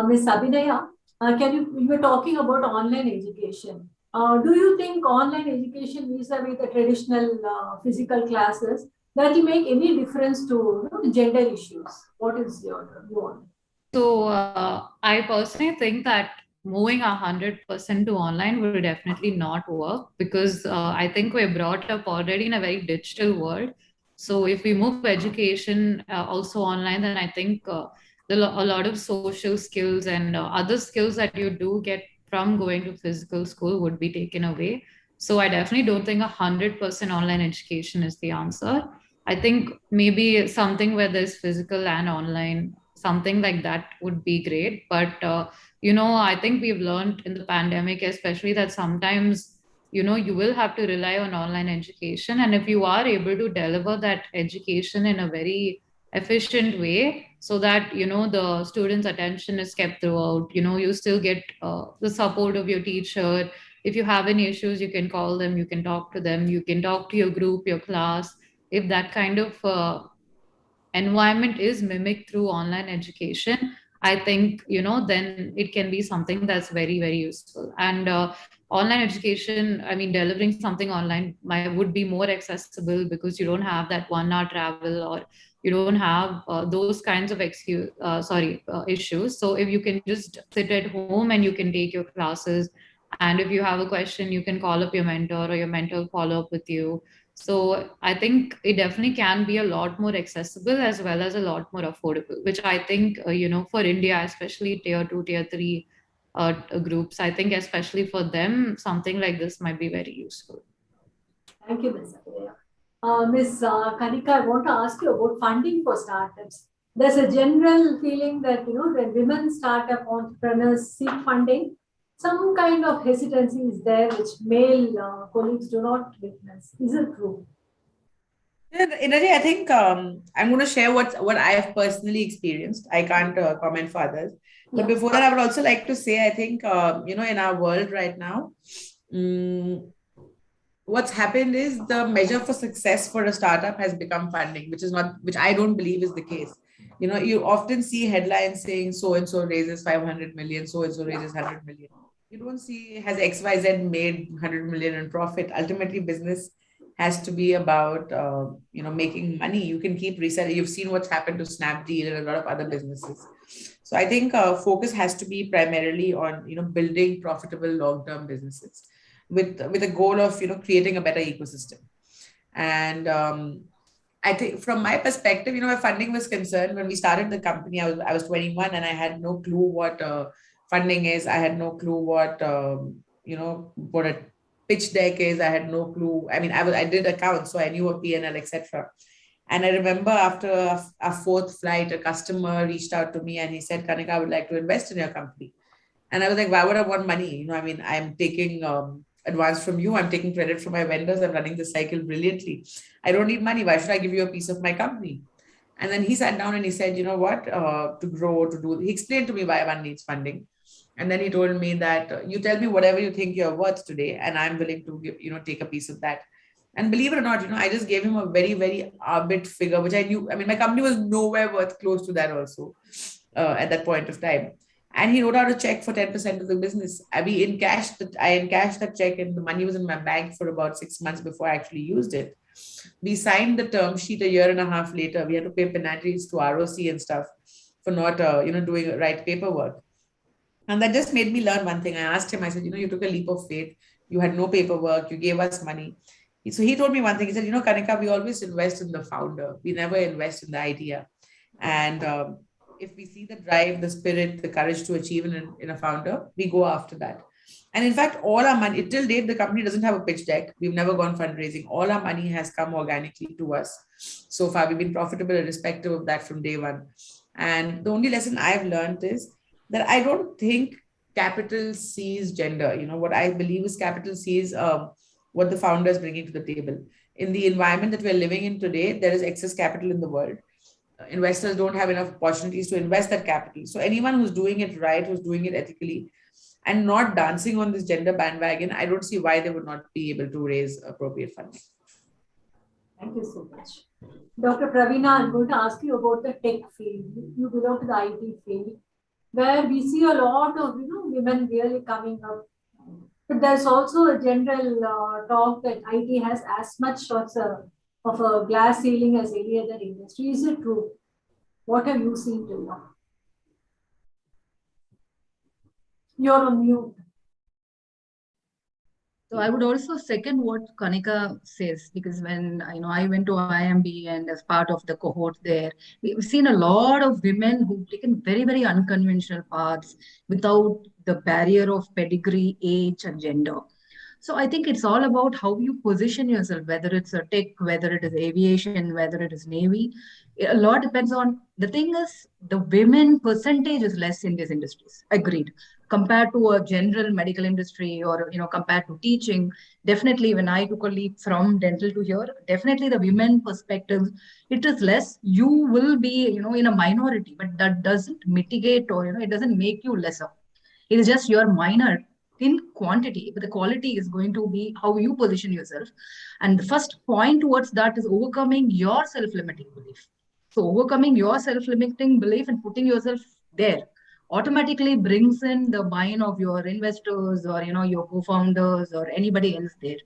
Ms. Abhinaya, you were talking about online education. Do you think online education vis-a-vis the traditional physical classes, that will make any difference to gender issues? What is your view on it? So I personally think that moving 100% to online will definitely not work, because I think we're brought up already in a very digital world. So if we move education also online, then I think a lot of social skills and other skills that you do get from going to physical school would be taken away. So I definitely don't think 100% online education is the answer. I think maybe something where there's physical and online, something like that would be great. But, I think we've learned in the pandemic, especially, that sometimes, you will have to rely on online education. And if you are able to deliver that education in a very efficient way, so that, the students' attention is kept throughout, you still get the support of your teacher. If you have any issues, you can call them, you can talk to them, you can talk to your group, your class. If that kind of environment is mimicked through online education, I think, then it can be something that's very, very useful. And online education, I mean, delivering something online would be more accessible, because you don't have that 1 hour travel, or you don't have those kinds of issues. So if you can just sit at home and you can take your classes, and if you have a question, you can call up your mentor, or your mentor will follow up with you. So I think it definitely can be a lot more accessible, as well as a lot more affordable, which I think, for India, especially tier 2, tier 3 groups, I think especially for them, something like this might be very useful. Thank you, Ms. Abhinaya. Ms. Kanika, I want to ask you about funding for startups. There's a general feeling that, when women startup entrepreneurs seek funding, some kind of hesitancy is there, which male colleagues do not witness. Is it true? Yeah, Indraji, I think I'm going to share what I have personally experienced. I can't comment for others. But before that, I would also like to say, I think, in our world right now, what's happened is the measure for success for a startup has become funding, which I don't believe is the case. You often see headlines saying so-and-so raises 500 million, so-and-so raises 100 million. You don't see has XYZ made 100 million in profit. Ultimately, business has to be about, making money. You can keep reselling. You've seen what's happened to Snapdeal and a lot of other businesses. So I think focus has to be primarily on, building profitable long-term businesses with a goal of, creating a better ecosystem. And I think from my perspective, where funding was concerned, when we started the company, I was 21 and I had no clue what funding is. I had no clue what a pitch deck is. I had no clue. I mean, I did accounts, so I knew a P&L, etc. And I remember after our fourth flight, a customer reached out to me and he said, Kanika, I would like to invest in your company. And I was like, why would I want money? I'm taking advance from you. I'm taking credit from my vendors. I'm running the cycle brilliantly. I don't need money. Why should I give you a piece of my company? And then he sat down and he said, you know what, to grow, he explained to me why one needs funding. And then he told me that you tell me whatever you think you're worth today, and I'm willing to take a piece of that. And believe it or not, I just gave him a very, very arbit figure, which I knew. I mean, my company was nowhere worth close to that also at that point of time. And he wrote out a check for 10% of the business. I encashed that check, and the money was in my bank for about 6 months before I actually used it. We signed the term sheet a year and a half later. We had to pay penalties to ROC and stuff for not, doing the right paperwork. And that just made me learn one thing. I asked him, I said, you took a leap of faith. You had no paperwork. You gave us money. So he told me one thing. He said, Kanika, we always invest in the founder. We never invest in the idea. And if we see the drive, the spirit, the courage to achieve in a founder, we go after that. And in fact, all our money, till date, the company doesn't have a pitch deck. We've never gone fundraising. All our money has come organically to us. So far, we've been profitable irrespective of that from day one. And the only lesson I've learned is that I don't think capital sees gender. What I believe is capital sees what the founder is bringing to the table. In the environment that we're living in today, there is excess capital in the world. Investors don't have enough opportunities to invest that capital. So anyone who's doing it right, who's doing it ethically, and not dancing on this gender bandwagon, I don't see why they would not be able to raise appropriate funding. Thank you so much. Dr. Praveena, I'm going to ask you about the tech field. You belong to the IT field, where we see a lot of women really coming up. But there's also a general talk that IT has as much of a glass ceiling as any other industry. Is it true? What have you seen till now? You're on mute. So I would also second what Kanika says, because when I went to IMB and as part of the cohort there, we've seen a lot of women who've taken very, very unconventional paths without the barrier of pedigree, age, and gender. So I think it's all about how you position yourself, whether it's a tech, whether it is aviation, whether it is Navy. A lot depends on, the thing is, the women percentage is less in these industries. Agreed. Compared to a general medical industry or, compared to teaching, definitely when I took a leap from dental to here, definitely the women perspective, it is less. You will be, in a minority, but that doesn't mitigate or, it doesn't make you lesser. It is just you're minor in quantity, but the quality is going to be how you position yourself. And the first point towards that is overcoming your self-limiting belief. So overcoming your self-limiting belief and putting yourself there automatically brings in the buy-in of your investors or, your co-founders or anybody else there.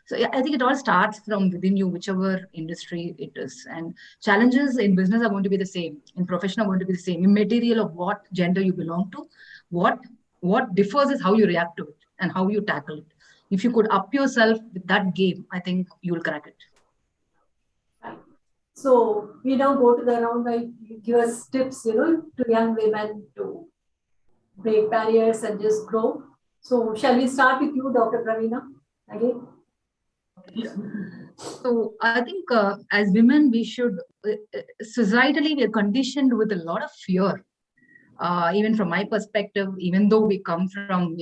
So I think it all starts from within you, whichever industry it is. And challenges in business are going to be the same, in profession are going to be the same, immaterial of what gender you belong to. What differs is how you react to it and how you tackle it. If you could up yourself with that game, I think you'll crack it. Right. So we now go to the round where you give us tips, to young women to break barriers and just grow. So shall we start with you, Dr. Praveena, again? So I think as women, we should, societally, we are conditioned with a lot of fear. Even from my perspective, even though we come from,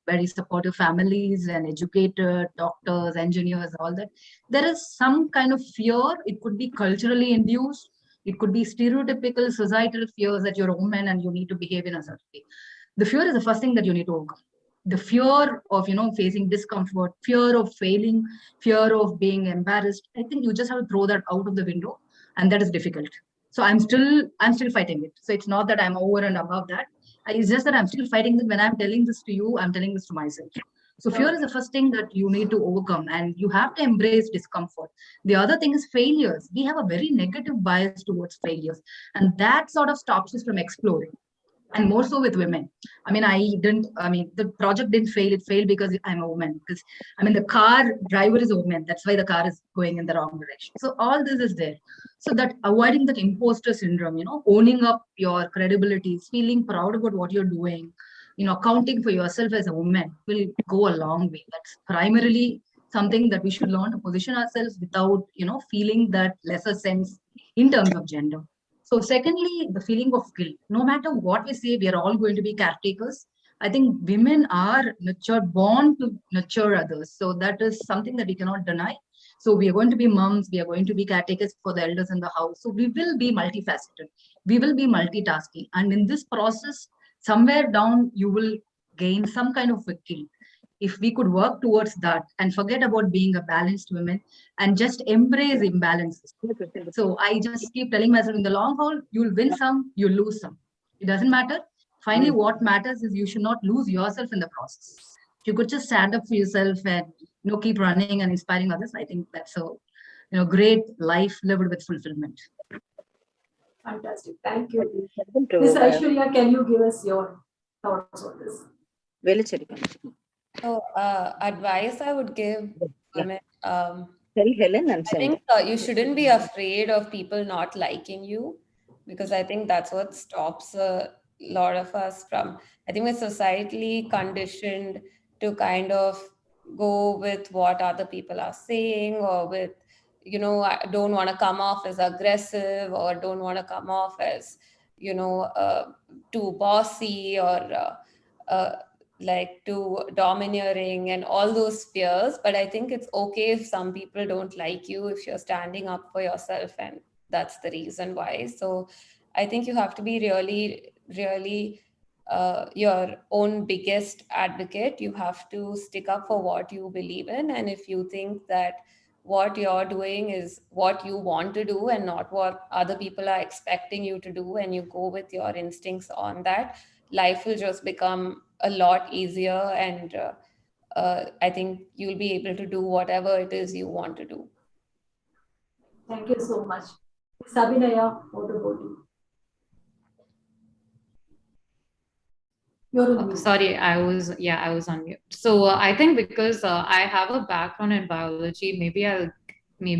very supportive families and educated doctors, engineers, all that, there is some kind of fear. It could be culturally induced. It could be stereotypical societal fears that you're a woman and you need to behave in a certain way. The fear is the first thing that you need to overcome. The fear of, facing discomfort, fear of failing, fear of being embarrassed. I think you just have to throw that out of the window, and that is difficult. So I'm still fighting it. So it's not that I'm over and above that. It's just that I'm still fighting it. When I'm telling this to you, I'm telling this to myself. So fear is the first thing that you need to overcome, and you have to embrace discomfort. The other thing is failures. We have a very negative bias towards failures, and that sort of stops us from exploring. And more so with women. The project didn't fail. It failed because I'm a woman. Because, the car driver is a woman. That's why the car is going in the wrong direction. So all this is there. So that avoiding that imposter syndrome, owning up your credibility, feeling proud about what you're doing, accounting for yourself as a woman will go a long way. That's primarily something that we should learn to position ourselves without, feeling that lesser sense in terms of gender. So secondly, the feeling of guilt. No matter what we say, we are all going to be caretakers. I think women are nurtured, born to nurture others. So that is something that we cannot deny. So we are going to be moms. We are going to be caretakers for the elders in the house. So we will be multifaceted. We will be multitasking. And in this process, somewhere down, you will gain some kind of a guilt. If we could work towards that and forget about being a balanced woman and just embrace imbalances. So I just keep telling myself, in the long haul, you'll win some, you'll lose some. It doesn't matter. Finally, what matters is you should not lose yourself in the process. If you could just stand up for yourself and keep running and inspiring others, I think that's a great life lived with fulfillment. Fantastic. Thank you. Ms. Aishwarya, can you give us your thoughts on this? So, advice I would give women, Tell Helen and I send think it. you shouldn't be afraid of people not liking you, because I think that's what stops a lot of us from. I think we're societally conditioned to kind of go with what other people are saying, or with, I don't want to come off as aggressive, or don't want to come off as, too bossy, or uh, like too domineering, and all those fears. But I think it's okay if some people don't like you, if you're standing up for yourself, and that's the reason why. So I think you have to be really, really your own biggest advocate. You have to stick up for what you believe in. And if you think that what you're doing is what you want to do and not what other people are expecting you to do, and you go with your instincts on that, life will just become a lot easier. And I think you'll be able to do whatever it is you want to do. Thank you so much. Sabinaya, what about you? You're on mute. Sorry, I was on mute. So I think because I have a background in biology, maybe I'll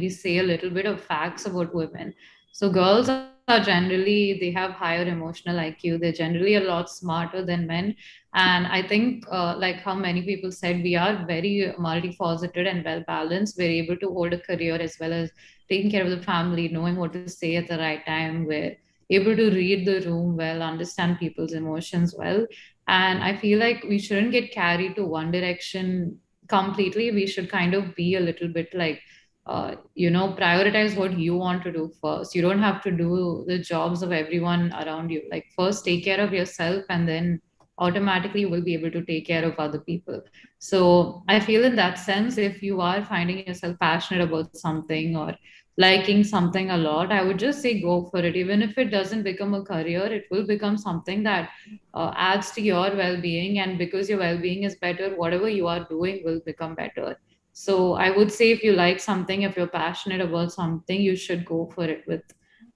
say a little bit of facts about women. So girls are generally, they have higher emotional IQ. They're generally a lot smarter than men. And I think like how many people said, we are very multifaceted and well balanced. We're able to hold a career as well as taking care of the family, knowing what to say at the right time. We're able to read the room well, understand people's emotions well. And I feel like we shouldn't get carried to one direction completely. We should kind of be a little bit like, prioritize what you want to do first. You don't have to do the jobs of everyone around you. Like, first take care of yourself, and then automatically you will be able to take care of other people. So I feel in that sense, if you are finding yourself passionate about something or liking something a lot, I would just say go for it. Even if it doesn't become a career, it will become something that adds to your well-being. And because your well-being is better, whatever you are doing will become better. So I would say, if you like something, if you're passionate about something, you should go for it with,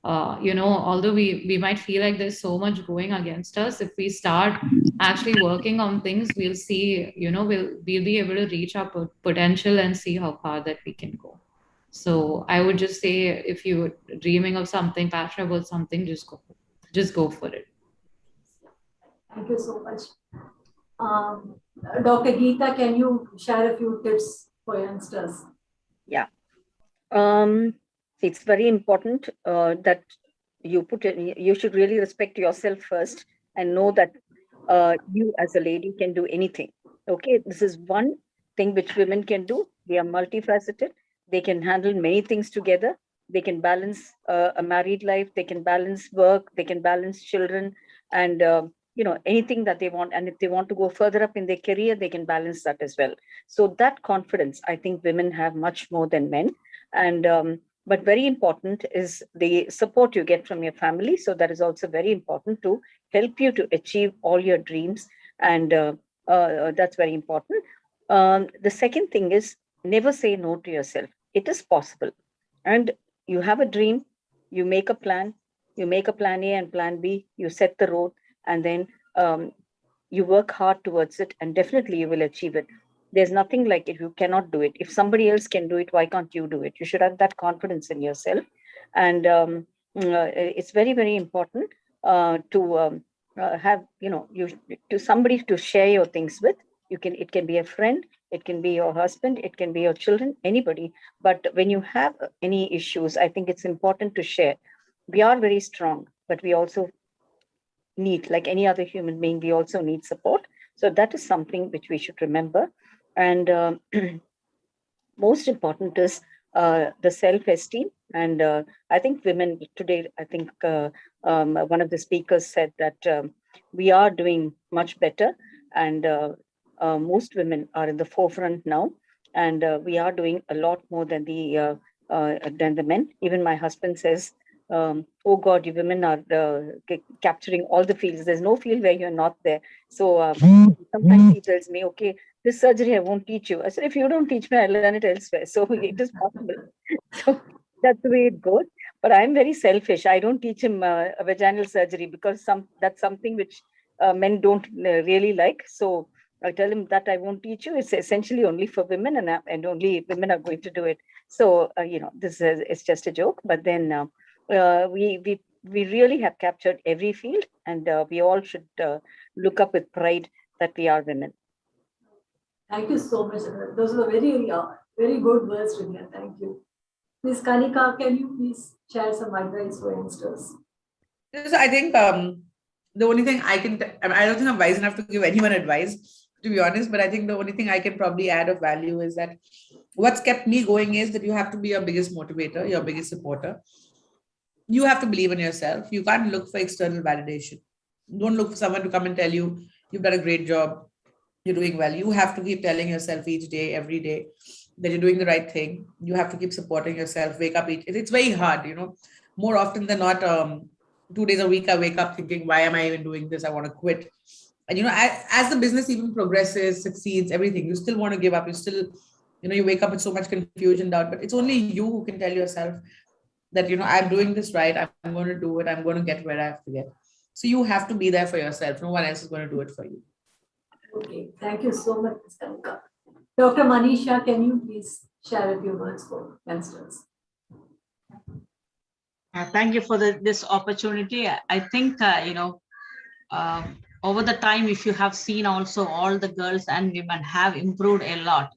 although we might feel like there's so much going against us, if we start actually working on things, we'll see, we'll be able to reach our potential and see how far that we can go. So I would just say, if you're dreaming of something, passionate about something, just go for it. Thank you so much. Dr. Geeta, can you share a few tips for youngsters? Yeah. It's very important that you should really respect yourself first and know that you as a lady can do anything. Okay, this is one thing which women can do. They are multifaceted. They can handle many things together. They can balance a married life. They can balance work. They can balance children, and anything that they want. And if they want to go further up in their career, they can balance that as well. So that confidence, I think women have much more than men. And but very important is the support you get from your family. So that is also very important to help you to achieve all your dreams. And that's very important. The second thing is, never say no to yourself. It is possible. And you have a dream, you make a plan, you make a plan A and plan B, you set the road, and then you work hard towards it, and definitely you will achieve it. There's nothing like it. You cannot do it. If somebody else can do it, why can't you do it? You should have that confidence in yourself. And it's very, very important to have, to somebody to share your things with. It can be a friend, it can be your husband, it can be your children, anybody. But when you have any issues, I think it's important to share. We are very strong, but we also need, like any other human being, we also need support. So that is something which we should remember. And most important is the self-esteem. And I think women today, I think one of the speakers said that we are doing much better. And most women are in the forefront now. And we are doing a lot more than the men. Even my husband says, oh God, you women are capturing all the fields. There's no field where you're not there. So sometimes he tells me, okay, this surgery I won't teach you. I said, if you don't teach me, I'll learn it elsewhere. So it is possible. So that's the way it goes. But I'm very selfish. I don't teach him a vaginal surgery because that's something which men don't really like. So I tell him that I won't teach you. It's essentially only for women, and only women are going to do it. So this is it's just a joke. But then we really have captured every field, and we all should look up with pride that we are women. Thank you so much. Those were very good words, Ringa. Thank you. Ms. Kanika, can you please share some advice for youngsters? So I think the only thing I can, I don't think I'm wise enough to give anyone advice, to be honest, but I think the only thing I can probably add of value is that what's kept me going is that you have to be your biggest motivator, your biggest supporter. You have to believe in yourself. You can't look for external validation. Don't look for someone to come and tell you you've done a great job, you're doing well. You have to keep telling yourself each day, every day, that you're doing the right thing. You have to keep supporting yourself. Wake up. It's very hard, more often than not. 2 days a week, I wake up thinking, why am I even doing this? I want to quit. And, as the business even progresses, succeeds, everything, you still want to give up. You still, you wake up with so much confusion, doubt, but it's only you who can tell yourself that, I'm doing this right. I'm going to do it. I'm going to get where I have to get. So you have to be there for yourself. No one else is going to do it for you. Okay. Thank you so much, Ms. Kanika. Dr. Manisha, can you please share a few words for youngsters? Thank you for this opportunity. I think, over the time, if you have seen also, all the girls and women have improved a lot.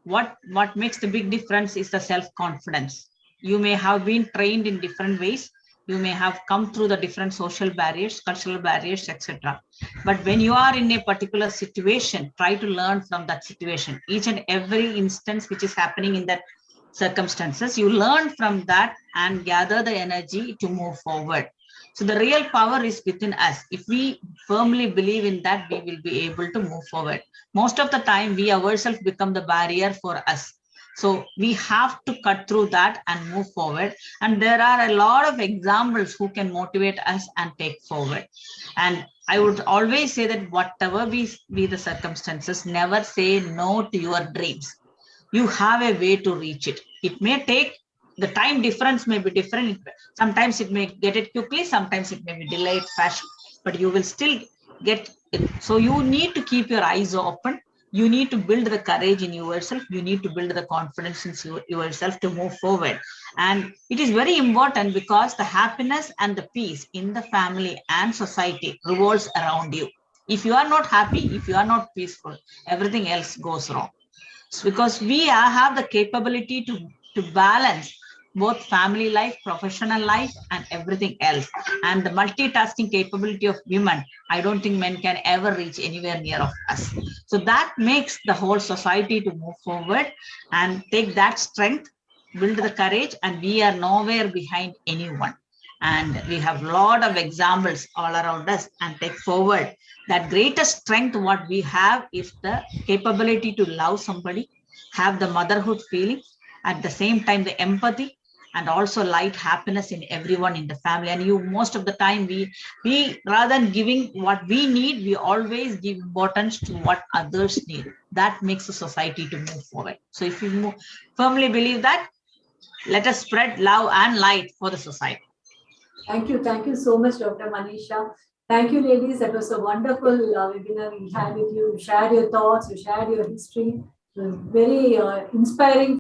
What makes the big difference is the self-confidence. You may have been trained in different ways. You may have come through the different social barriers, cultural barriers, etc. But when you are in a particular situation, try to learn from that situation. Each and every instance which is happening in that circumstances, you learn from that and gather the energy to move forward. So the real power is within us. If we firmly believe in that, we will be able to move forward. Most of the time, we ourselves become the barrier for us. So we have to cut through that and move forward. And there are a lot of examples who can motivate us and take forward. And I would always say that whatever be the circumstances, never say no to your dreams. You have a way to reach it. It may take, the time difference may be different. Sometimes it may get it quickly, sometimes it may be delayed fashion, but you will still get it. So you need to keep your eyes open. You need to build the courage in yourself. You need to build the confidence in yourself to move forward. And it is very important because the happiness and the peace in the family and society revolves around you. If you are not happy, if you are not peaceful, everything else goes wrong. Because we have the capability to balance both family life, professional life, and everything else. And the multitasking capability of women, I don't think men can ever reach anywhere near of us. So that makes the whole society to move forward and take that strength, build the courage, and we are nowhere behind anyone. And we have a lot of examples all around us and take forward. That greatest strength what we have is the capability to love somebody, have the motherhood feeling, at the same time the empathy, and also light happiness in everyone in the family. And you, most of the time, we rather than giving what we need, we always give importance to what others need. That makes the society to move forward. So if you firmly believe that, let us spread love and light for the society. Thank you so much, Dr. Manisha. Thank you, ladies. That was a wonderful webinar we had with you. You shared your thoughts, you shared your history. It was very inspiring